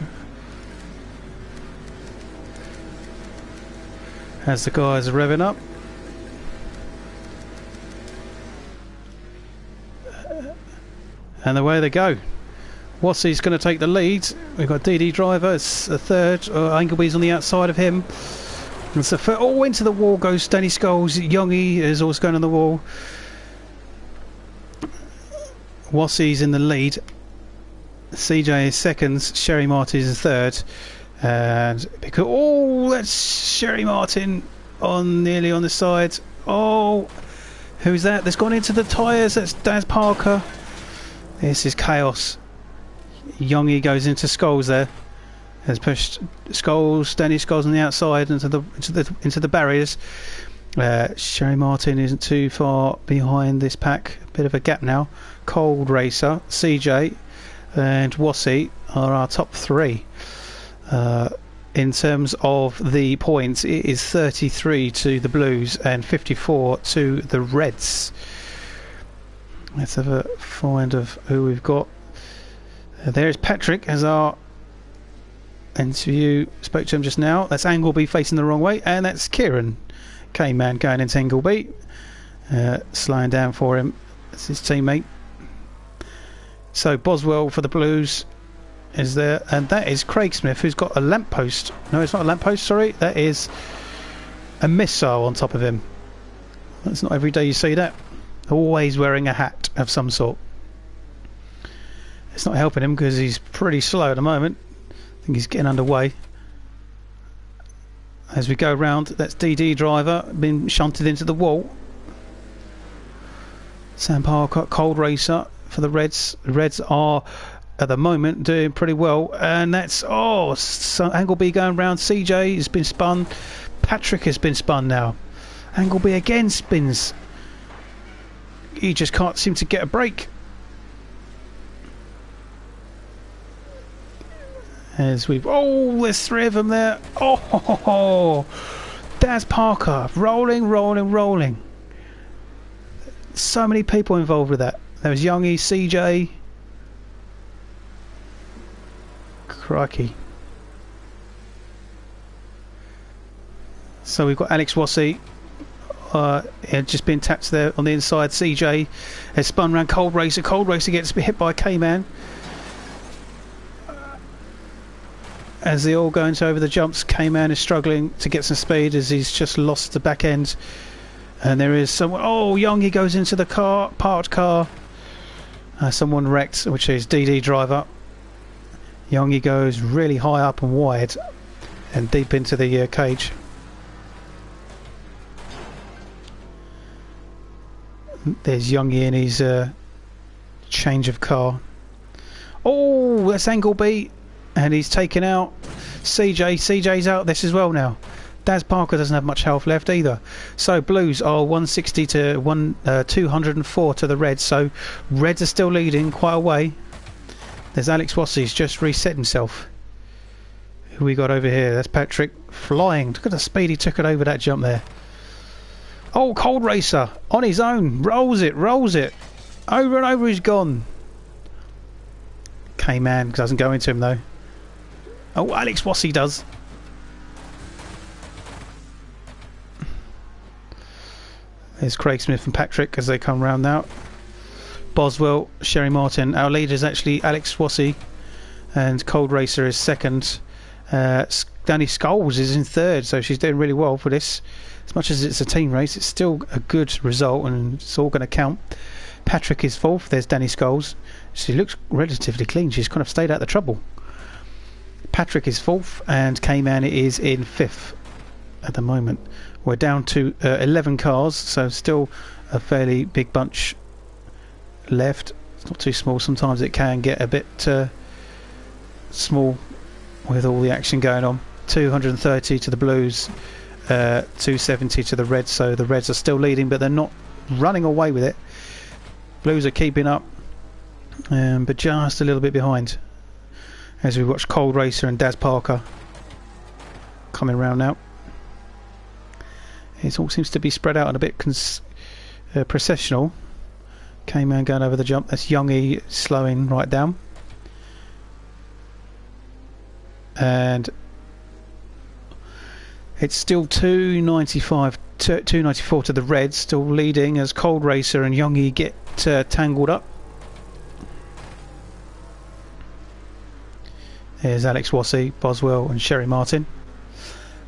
As the guys are revving up. And away they go. Wassey's going to take the lead. We've got DD Driver, it's a third. Angleby's on the outside of him. It's the oh, into the wall goes Danny Scholes. Yongi is also going on the wall. Wassey's in the lead. CJ is second. Sherry Martin is third. And because that's Sherry Martin on nearly on the side. Oh, who's that? That's gone into the tyres. That's Daz Parker. This is chaos. Yongi goes into Scholes there. Has pushed Scholes, Danny Scholes on the outside into the barriers. Sherry Martin isn't too far behind this pack. A bit of a gap now. Cold Racer, CJ and Wassey are our top three. In terms of the points, it is 33 to the Blues and 54 to the Reds. Let's have a find of who we've got. There's Patrick as our interview. Spoke to him just now. That's Angleby facing the wrong way, and that's Kieran K-Man going into Angleby. Slowing down for him. That's his teammate. So Boswell for the Blues is there, and that is Craig Smith, who's got a lamppost. No, it's not a lamppost, sorry. That is a missile on top of him. That's not every day you see that. Always wearing a hat of some sort. It's not helping him because he's pretty slow at the moment. I think he's getting underway. As we go round, that's DD Driver, been shunted into the wall. Sam Parker, Cold Racer for the Reds. The Reds are at the moment doing pretty well, and that's so Angleby going round. CJ has been spun. Patrick has been spun now. Angleby again spins. He just can't seem to get a break. As we've there's three of them there. Daz Parker rolling. So many people involved with that. There was Youngie, CJ, Crikey. So we've got Alex Wassey had just been tapped there on the inside. CJ has spun around Cold Racer. Cold Racer gets hit by K-Man. As they all go into over the jumps, K-Man is struggling to get some speed as he's just lost the back end. And there is someone... Oh, Youngie goes into the car, parked car. Someone wrecked, which is DD driver. Youngie goes really high up and wide and deep into the cage. There's Youngie in his change of car. Oh, that's angle B. And he's taken out CJ. CJ's out this as well now. Daz Parker doesn't have much health left either. So Blues are 160 to 204 to the Reds. So Reds are still leading quite a way. There's Alex Wassey's just reset himself. Who we got over here? That's Patrick flying. Look at the speed he took it over that jump there. Oh, Cold Racer on his own. Rolls it. Over and over he's gone. K-Man doesn't go into him though. Oh, Alex Wassey does. There's Craig Smith and Patrick as they come round now. Boswell, Sherry Martin. Our leader is actually Alex Wassey, and Cold Racer is second. Danny Scholes is in third, so she's doing really well for this. As much as it's a team race, it's still a good result, and it's all going to count. Patrick is fourth. There's Danny Scholes. She looks relatively clean. She's kind of stayed out of the trouble. Patrick is fourth, and K-Man is in fifth at the moment. We're down to 11 cars, so still a fairly big bunch left. It's not too small. Sometimes it can get a bit small with all the action going on. 230 to the Blues, 270 to the Reds. So the Reds are still leading, but they're not running away with it. Blues are keeping up, but just a little bit behind. As we watch Cold Racer and Daz Parker coming round now. It all seems to be spread out and a bit processional. K-Man going over the jump. That's Youngie slowing right down. And it's still 294 to the Reds, still leading as Cold Racer and Youngie get tangled up. There's Alex Wassey, Boswell and Sherry Martin.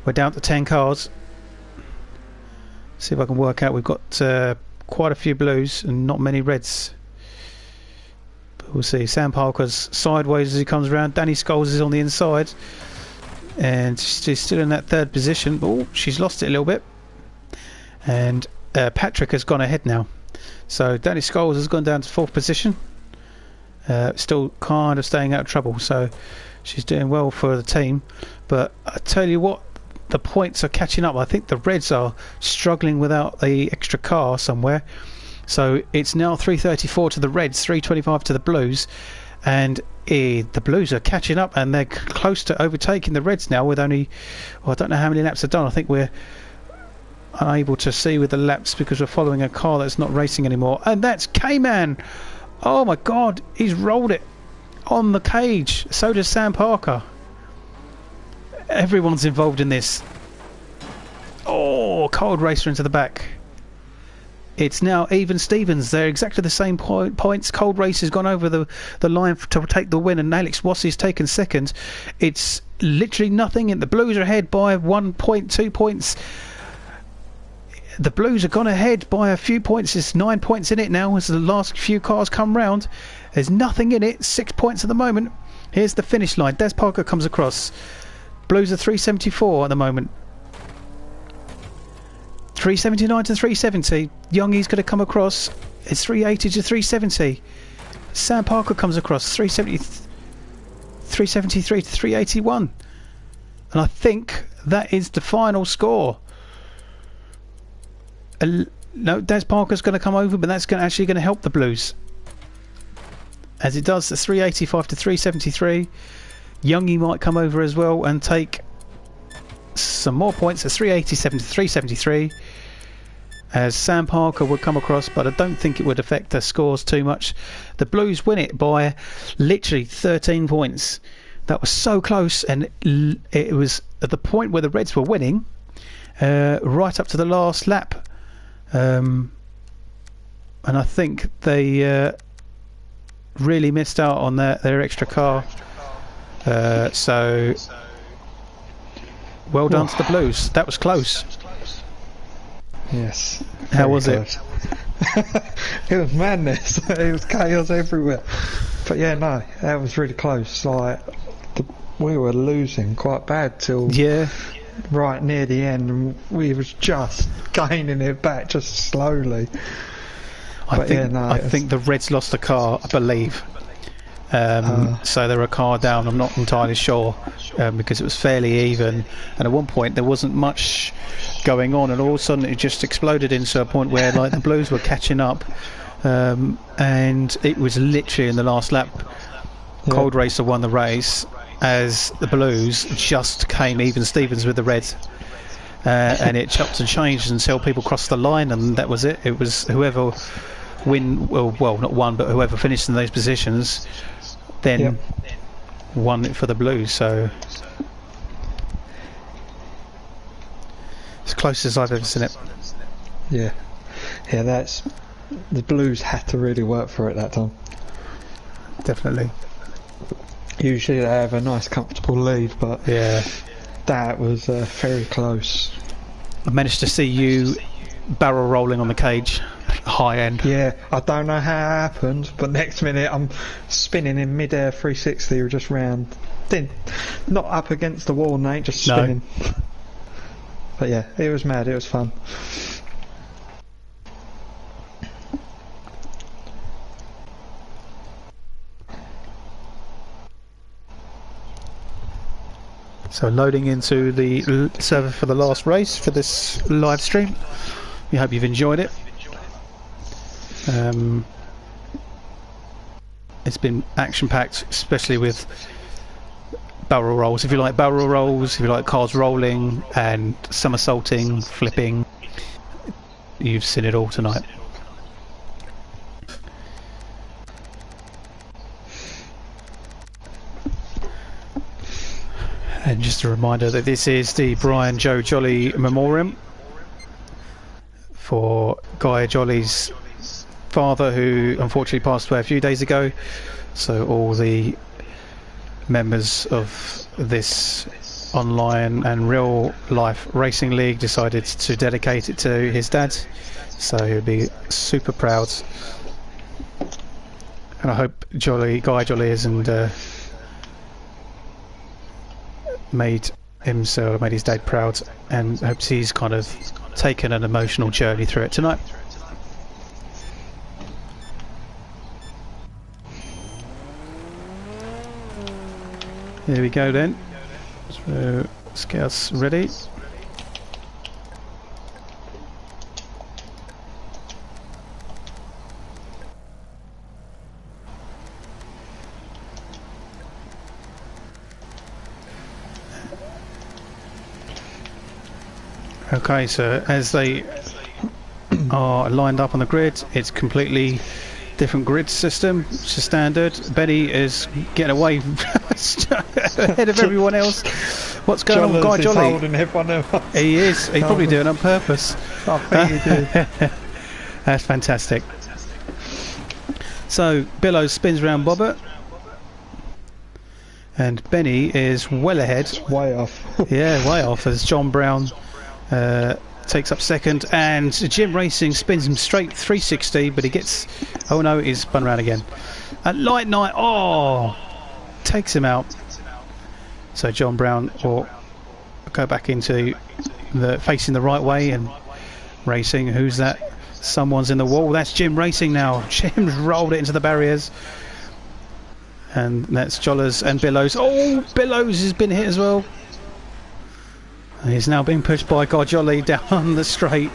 We're down to 10 cars. See if I can work out. We've got quite a few Blues and not many Reds. But we'll see. Sam Parker's sideways as he comes around. Danny Scholes is on the inside. And she's still in that third position. Oh, she's lost it a little bit. And Patrick has gone ahead now. So Danny Scholes has gone down to fourth position. Still kind of staying out of trouble. So she's doing well for the team. But I tell you what, the points are catching up. I think the Reds are struggling without the extra car somewhere. So it's now 334 to the Reds, 325 to the Blues. And the Blues are catching up, and they're close to overtaking the Reds now with only... Well, I don't know how many laps are done. I think we're unable to see with the laps because we're following a car that's not racing anymore. And that's K-Man! Oh my God, he's rolled it on the cage. So does Sam Parker. Everyone's involved in this. Oh, Cold Racer into the back. It's now even Stevens. They're exactly the same points. Cold Racer's gone over the line to take the win, and Alex Wassey's taken second. It's literally nothing, and the Blues are ahead by 1.2 points. The Blues have gone ahead by a few points. There's 9 points in it now as the last few cars come round. There's nothing in it. 6 points at the moment. Here's the finish line. Des Parker comes across. Blues are 374 at the moment. 379 to 370. Youngie's going to come across. It's 380 to 370. Sam Parker comes across. 373 to 381. And I think that is the final score. No, Des Parker's going to come over, but that's actually going to help the Blues. As it does, the 385 to 373. Youngie might come over as well and take some more points. It's 387 to 373. As Sam Parker would come across, but I don't think it would affect the scores too much. The Blues win it by literally 13 points. That was so close, and it was at the point where the Reds were winning, right up to the last lap. And I think they really missed out on their extra car. So well done to the Blues. That was close. Yes. How was it? It was madness. It was chaos everywhere. But yeah, no, that was really close. Like we were losing quite bad till right near the end, and we was just gaining it back just slowly. I think the Reds lost the car, I believe. So they were a car down. I'm not entirely sure because it was fairly even, and at one point there wasn't much going on, and all of a sudden it just exploded into a point where like the Blues were catching up, and it was literally in the last lap. Cold Racer won the race as the Blues just came even Stevens with the Reds, and it chopped and changed until people crossed the line, and that was it. It was whoever not won, but whoever finished in those positions then won it for the Blues. So as close as I've ever seen it. Yeah, that's the Blues had to really work for it that time. Definitely. Usually they have a nice comfortable lead, but that was very close. I managed to see you barrel rolling on the cage, high end. Yeah, I don't know how it happened, but next minute I'm spinning in mid-air 360 or just round. Then not up against the wall, mate, just spinning. No. But yeah, it was mad, it was fun. So loading into the server for the last race for this live stream. We hope you've enjoyed it. It's been action-packed, especially with barrel rolls. If you like barrel rolls, if you like cars rolling and somersaulting, flipping, you've seen it all tonight. And just a reminder that this is the Brian Joe Jolly Memoriam for Guy Jolly's father, who unfortunately passed away a few days ago. So all the members of this online and real life racing league decided to dedicate it to his dad. So he'll be super proud. And I hope Guy Jolly isn't made his dad proud, and hopes he's kind of taken an emotional journey through it tonight. Here we go then. So let's get us ready. Okay, so as they are lined up on the grid, it's completely different grid system. It's a standard. Benny is getting away ahead of everyone else. What's going on, Guy Jolly? Holding everyone else. He is. He's probably doing it on purpose. I think he did. That's fantastic. So Billows spins round Bobbert, and Benny is well ahead. Way off. Yeah, way off as John Brown takes up second, and Jim Racing spins him straight 360, but he gets, oh no, he's spun around again. And Light Night, takes him out. So John Brown will go back into facing the right way, and Racing, who's that? Someone's in the wall. That's Jim Racing now. Jim's rolled it into the barriers, and that's Jollers and Billows. Oh, Billows has been hit as well. He's now being pushed by Guy Jolly down the straight.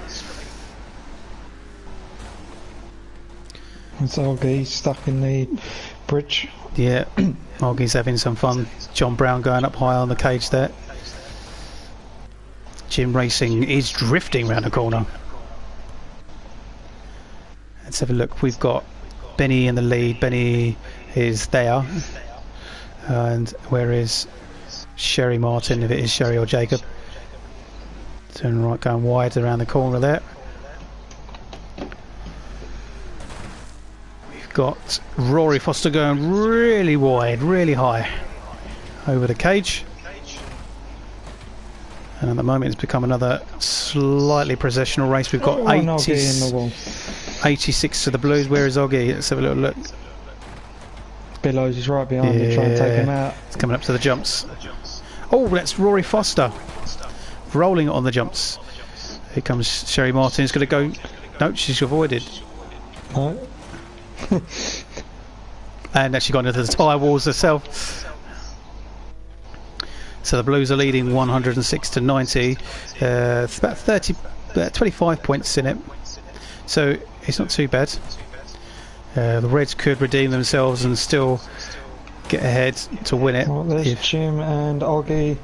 It's Augie stuck in the bridge. Yeah, Augie's having some fun. John Brown going up high on the cage there. Jim Racing is drifting around the corner. Let's have a look. We've got Benny in the lead. Benny is there. And where is Sherry Martin, if it is Sherry or Jacob? Turn right, going wide around the corner there. We've got Rory Foster going really wide, really high over the cage. And at the moment it's become another slightly processional race. We've got 86 to the Blues. Where is Oggy? Let's have a little look. Billows is right behind me, trying to take him out. It's coming up to the jumps. Oh, that's Rory Foster rolling on the jumps. Here comes Sherry Martin. Is going to go. No, she's avoided. No. And actually got into the tyre walls herself. So the Blues are leading 106 to 90. It's about 25 points in it. So it's not too bad. The Reds could redeem themselves and still get ahead to win it. Well, there's Jim and Oggy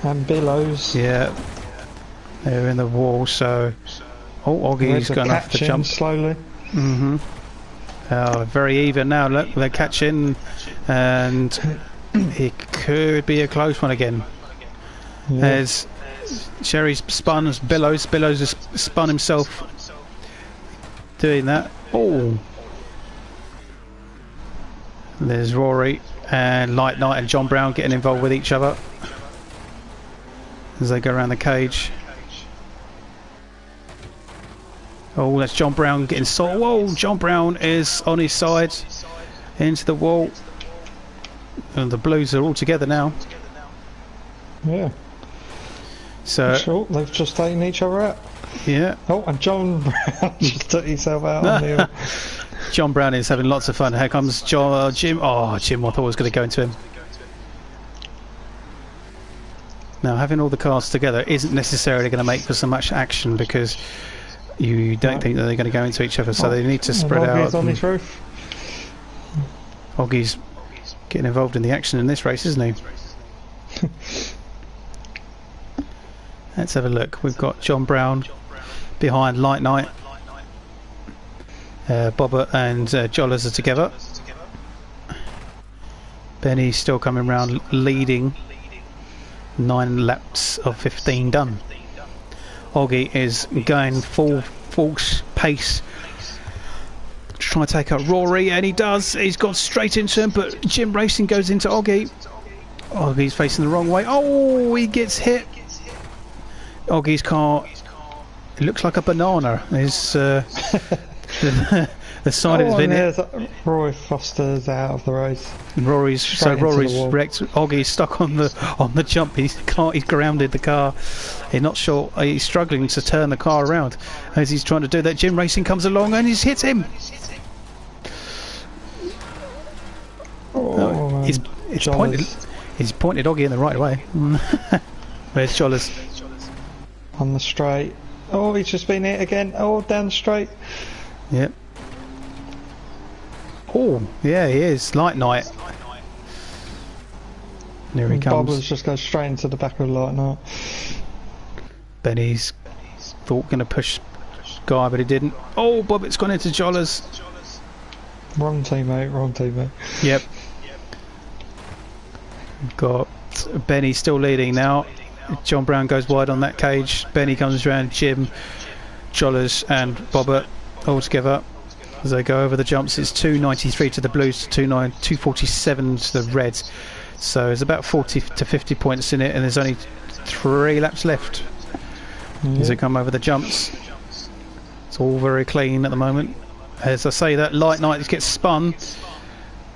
and Billows. Yeah, they're in the wall. So, Oggy's going off the jump slowly. Very even now. Look, they're catching, and it could be a close one again. Yeah. As Sherry's spun as Billows has spun himself doing that. Oh, there's Rory and Light Knight and John Brown getting involved with each other as they go around the cage. Oh, that's John Brown getting whoa, John Brown is on his side into the wall, and the Blues are all together now. Yeah. So sure, they've just taken each other out. Yeah. Oh, and John Brown just took himself out on the John Brown is having lots of fun. Here comes Jim. Oh, Jim, I thought was going to go into him. Now, having all the cars together isn't necessarily going to make for so much action, because you don't think that they're going to go into each other, so they need to spread out. Oggy's on his roof. Oggy's getting involved in the action in this race, isn't he? Let's have a look. We've got John Brown behind Light Knight. Bobbert and Jollers are together. Benny's still coming round, leading. 9 laps of 15 done. Oggy is going full pace to try and take out Rory, and he does. He's gone straight into him, but Jim Racing goes into Oggy. Oggy's facing the wrong way. Oh, he gets hit. Oggy's car, it looks like a banana. Is the side of it's been hit. Rory Foster's out of the race. Rory's wrecked. Oggy's stuck on the jump. He's grounded the car. He's not sure. He's struggling to turn the car around as he's trying to do that. Jim Racing comes along and he's hit him. He's pointed Oggy in the right way. Where's Jollers? On the straight. Oh, he's just been hit again. Oh, down the straight. Yep. Oh, yeah, he is. Light Knight. There he comes. Bobbles just goes straight into the back of the Light Knight. Benny's thought going to push Guy, but he didn't. Oh, Bobbitt's gone into Jollers. Wrong teammate. Yep. Got Benny still leading now. John Brown goes wide on that cage. Benny comes around. Jim, Jollers and Bobbert all together as they go over the jumps. It's 293 to the Blues, 247 to the Reds. So there's about 40 to 50 points in it, and there's only 3 laps left as they come over the jumps. It's all very clean at the moment. As I say that, Light Knight gets spun.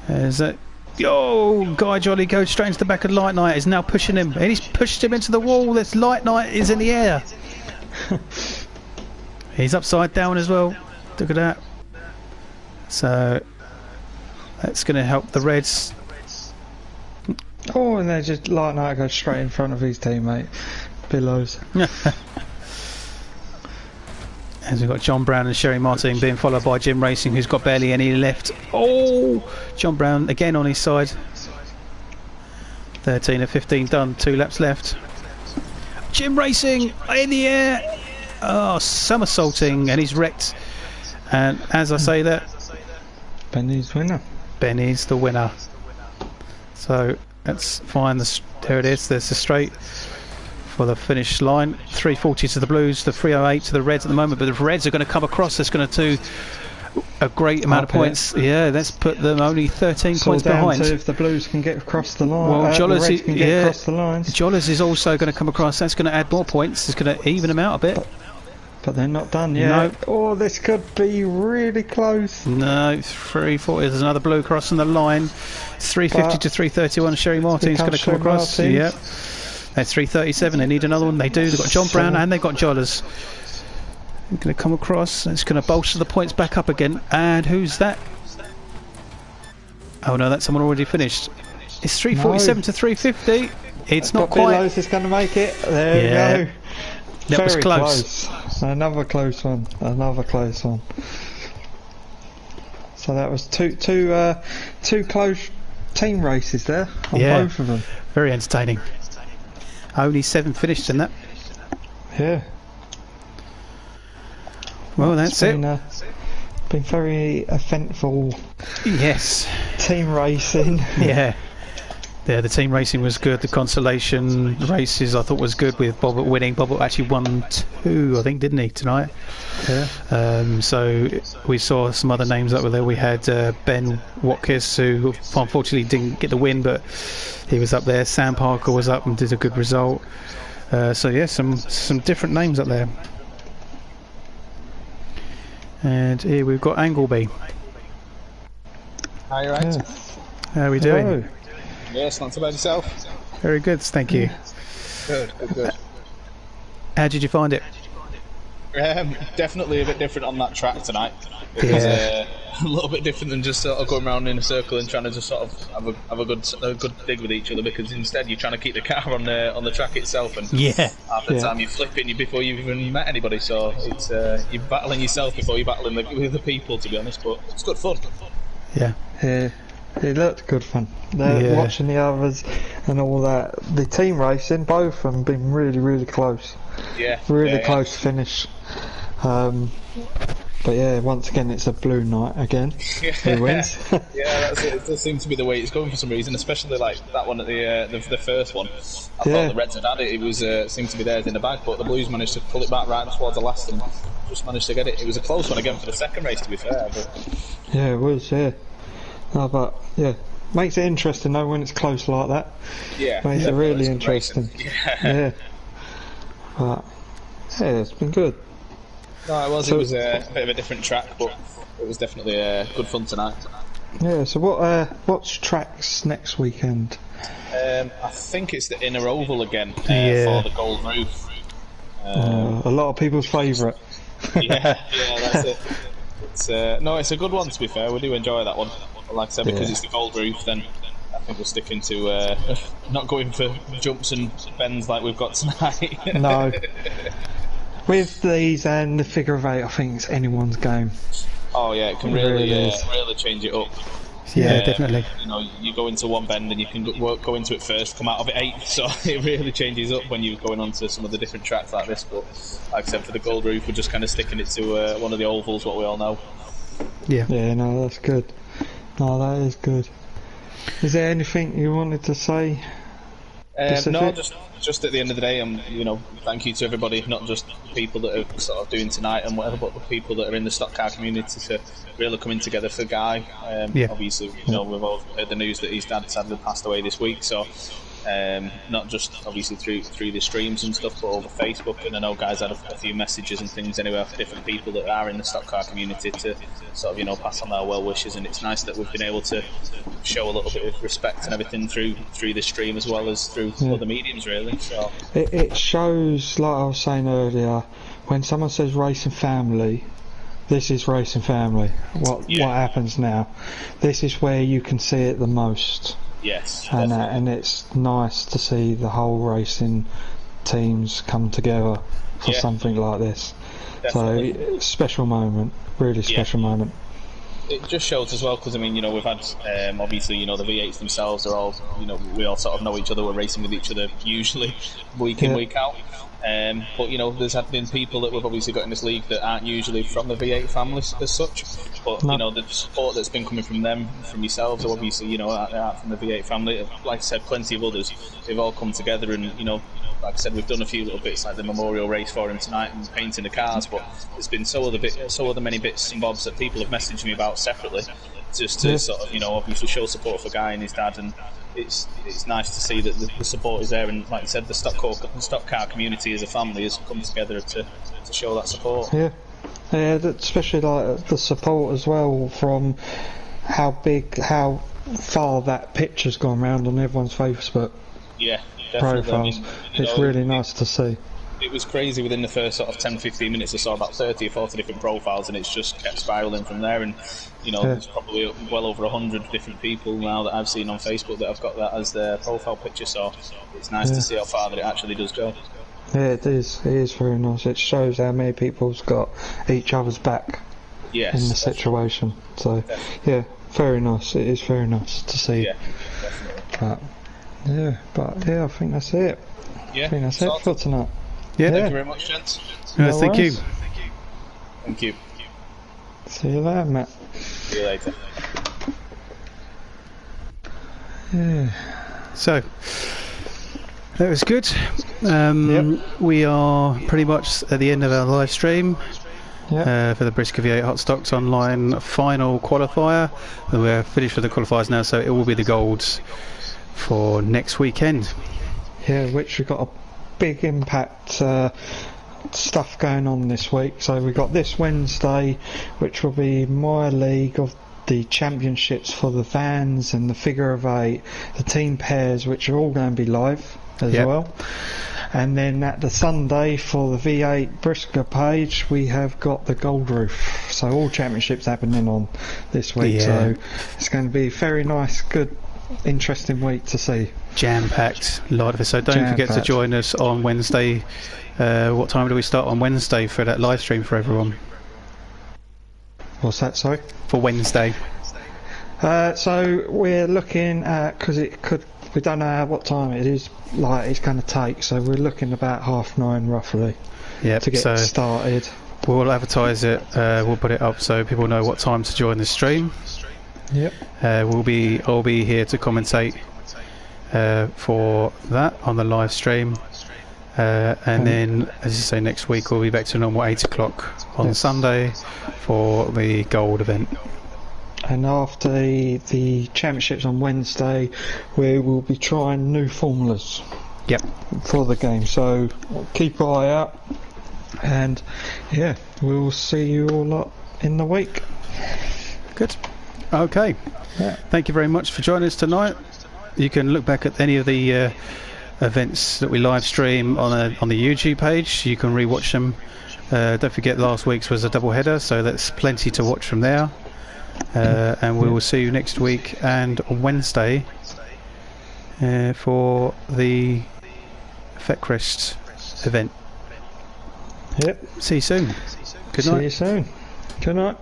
As that, Guy Jolly goes straight into the back of Light Knight. Is now pushing him, and he's pushed him into the wall. This Light Knight is in the air. He's upside down as well. Look at that. So that's going to help the Reds. Oh, and they just Light Knight goes straight in front of his teammate, Billows. As we've got John Brown and Sherry Martin being followed by Jim Racing, who's got barely any left. Oh, John Brown again on his side. 13 of 15 done, 2 laps left. Jim Racing in the air. Oh, somersaulting, and he's wrecked. And as I say that, Benny's winner. Benny's the winner. So that's fine. There it is. There's the straight for the finish line. 340 to the Blues, the 308 to the Reds at the moment. But the Reds are going to come across. That's going to do a great amount of points. Yeah, let's put them only 13 points behind. So if the Blues can get across the line, well, Jollers, the Reds can get across the lines. Jollers is also going to come across. That's going to add more points. It's going to even them out a bit. But they're not done yet. No. Oh, this could be really close. No, 340. There's another blue crossing the line. 350 to 331. Sherry Martin's going to come across. Yeah. That's 337. They need another one. They do. They've got John Brown and they've got Jollers. They're going to come across. It's going to bolster the points back up again. And who's that? Oh no, that's someone already finished. It's 347 to 350. It's not quite. Billows is going to make it. There you go. That was close. Another close one. Another close one. So that was two close team races there on both of them. Very entertaining. Only 7 finished in that. Yeah. Well, that's it. Been very eventful. Yes. Team racing. Yeah. Yeah, the team racing was good. The consolation races I thought was good with Bobbert winning. Bobbert actually won 2, I think, didn't he, tonight? Yeah. So we saw some other names that were there. We had Ben Watkis, who unfortunately didn't get the win, but he was up there. Sam Parker was up and did a good result. So yeah, some different names up there. And here we've got Angleby. Hi, right? Yeah. How are we doing? Hello. Yes, not too bad yourself. Very good, thank you. Good. How did you find it? Definitely a bit different on that track tonight. It was a little bit different than just sort of going around in a circle and trying to just sort of have a good dig with each other, because instead you're trying to keep the car on the track itself, and half the time you're flipping before you've even met anybody. So it's you're battling yourself before you're battling with the people, to be honest. But it's good fun. Yeah. It looked good fun. Watching the others and all that. The team racing, both of them been really, really close. Yeah. Really close finish. But yeah, once again it's a blue night again. Who wins? Yeah, that's it. It does seem to be the way it's going for some reason, especially like that one at the first one. I thought the Reds had it. It was seemed to be theirs in the bag, but the Blues managed to pull it back right towards the last and just managed to get it. It was a close one again for the second race, to be fair. But yeah, it was. Yeah. No, but yeah, makes it interesting though when it's close like that. Yeah, makes it really interesting. Yeah. But yeah, it's been good. No, it was. It was a bit of a different track, but it was definitely good fun tonight. Yeah. So what's tracks next weekend? I think it's the inner oval again for the gold roof. A lot of people's favourite. yeah, that's it. It's a good one, to be fair. We do enjoy that one. But like I said, because it's the gold roof, then I think we're sticking to not going for jumps and bends like we've got tonight. No. With these and the figure of 8, I think it's anyone's game. Oh yeah, it can really change it up. Yeah, definitely. You know, you go into one bend and you can go into it first, come out of it 8. So it really changes up when you're going on to some of the different tracks like this. But like I said, for the gold roof, we're just kind of sticking it to one of the ovals, what we all know. Yeah. Yeah, no, that's good. No, that is good. Is there anything you wanted to say? No, just at the end of the day, thank you to everybody, not just the people that are sort of doing tonight and whatever, but the people that are in the stock car community to really coming together for Guy. Obviously, we've all heard the news that his dad sadly passed away this week, so not just obviously through the streams and stuff, but over Facebook. And I know Guy's had a few messages and things anyway for different people that are in the stock car community to sort of pass on their well wishes, and it's nice that we've been able to show a little bit of respect and everything through the stream as well as through other mediums, really. So it shows, like I was saying earlier, when someone says racing family, this is racing family. What happens now? This is where you can see it the most. Yes, and it's nice to see the whole racing teams come together for something like this. Definitely. So special moment, really special moment. it just shows as well, because I mean, you know, we've had obviously, you know, the V8s themselves are all, you know, we all sort of know each other. We're racing with each other usually week in, week out. But you know, there's been people that we've obviously got in this league that aren't usually from the V8 family as such. But you know, the support that's been coming from them, from yourselves, or obviously, you know, aren't from the V8 family. Like I said, plenty of others. They've all come together, and you know, like I said, we've done a few little bits like the memorial race for him tonight and painting the cars. But there's been so other many bits and bobs that people have messaged me about separately, just to sort of, you know, obviously show support for Guy and his dad. And it's nice to see that the support is there, and like I said, the stock car community as a family has come together to show that support. Yeah, especially like the support as well from how far that picture's gone around on everyone's Facebook. Yeah, definitely. Profiles. I mean, it's really nice to see. It was crazy. Within the first sort of 10-15 minutes, I saw about 30 or 40 different profiles, and it's just kept spiralling from there. And you know, there's probably well over 100 different people now that I've seen on Facebook that have got that as their profile picture. So it's nice to see how far that it actually does go. Yeah, it is. It is very nice. It shows how many people's got each other's back in the situation. So yeah, very nice. It is very nice to see. Yeah, definitely. But I think that's it. Yeah, I think that's it for tonight. Yeah. Thank you very much, gents. No, thank you. Thank you. See you later, Matt. See you later. Yeah. So that was good. We are pretty much at the end of our live stream for the BriSCA V8 Hotstox online final qualifier. We're finished with the qualifiers now, so it will be the golds for next weekend. Yeah, which we've got a big impact stuff going on this week. So we've got this Wednesday, which will be my league of the championships for the vans and the figure of 8, the team pairs, which are all going to be live as well. And then at the Sunday for the V8 BriSCA page, we have got the Gold Roof. So all championships happening on this week. So it's going to be a very nice, good, interesting week to see. Jam-packed, a lot of it. So don't forget to join us on Wednesday. What time do we start on Wednesday for that live stream for everyone? What's that, sorry? For Wednesday. So we're looking at, because we don't know what time it is, like it's going to take, so we're looking about 9:30 roughly to get started. We'll advertise it, we'll put it up so people know what time to join the stream. I'll be here to commentate for that on the live stream, and then, as you say, next week we'll be back to normal 8 o'clock on Sunday for the gold event. And after the championships on Wednesday, we will be trying new formulas for the game, so keep an eye out, and we'll see you all lot in the week. Good. Okay. Thank you very much for joining us tonight. You can look back at any of the events that we live stream on the YouTube page. You can re-watch them. Don't forget last week's was a double header, so that's plenty to watch from there. And we will see you next week and on Wednesday for the Fetcrest event. Yep. See you soon. Good night. See you soon. Good night.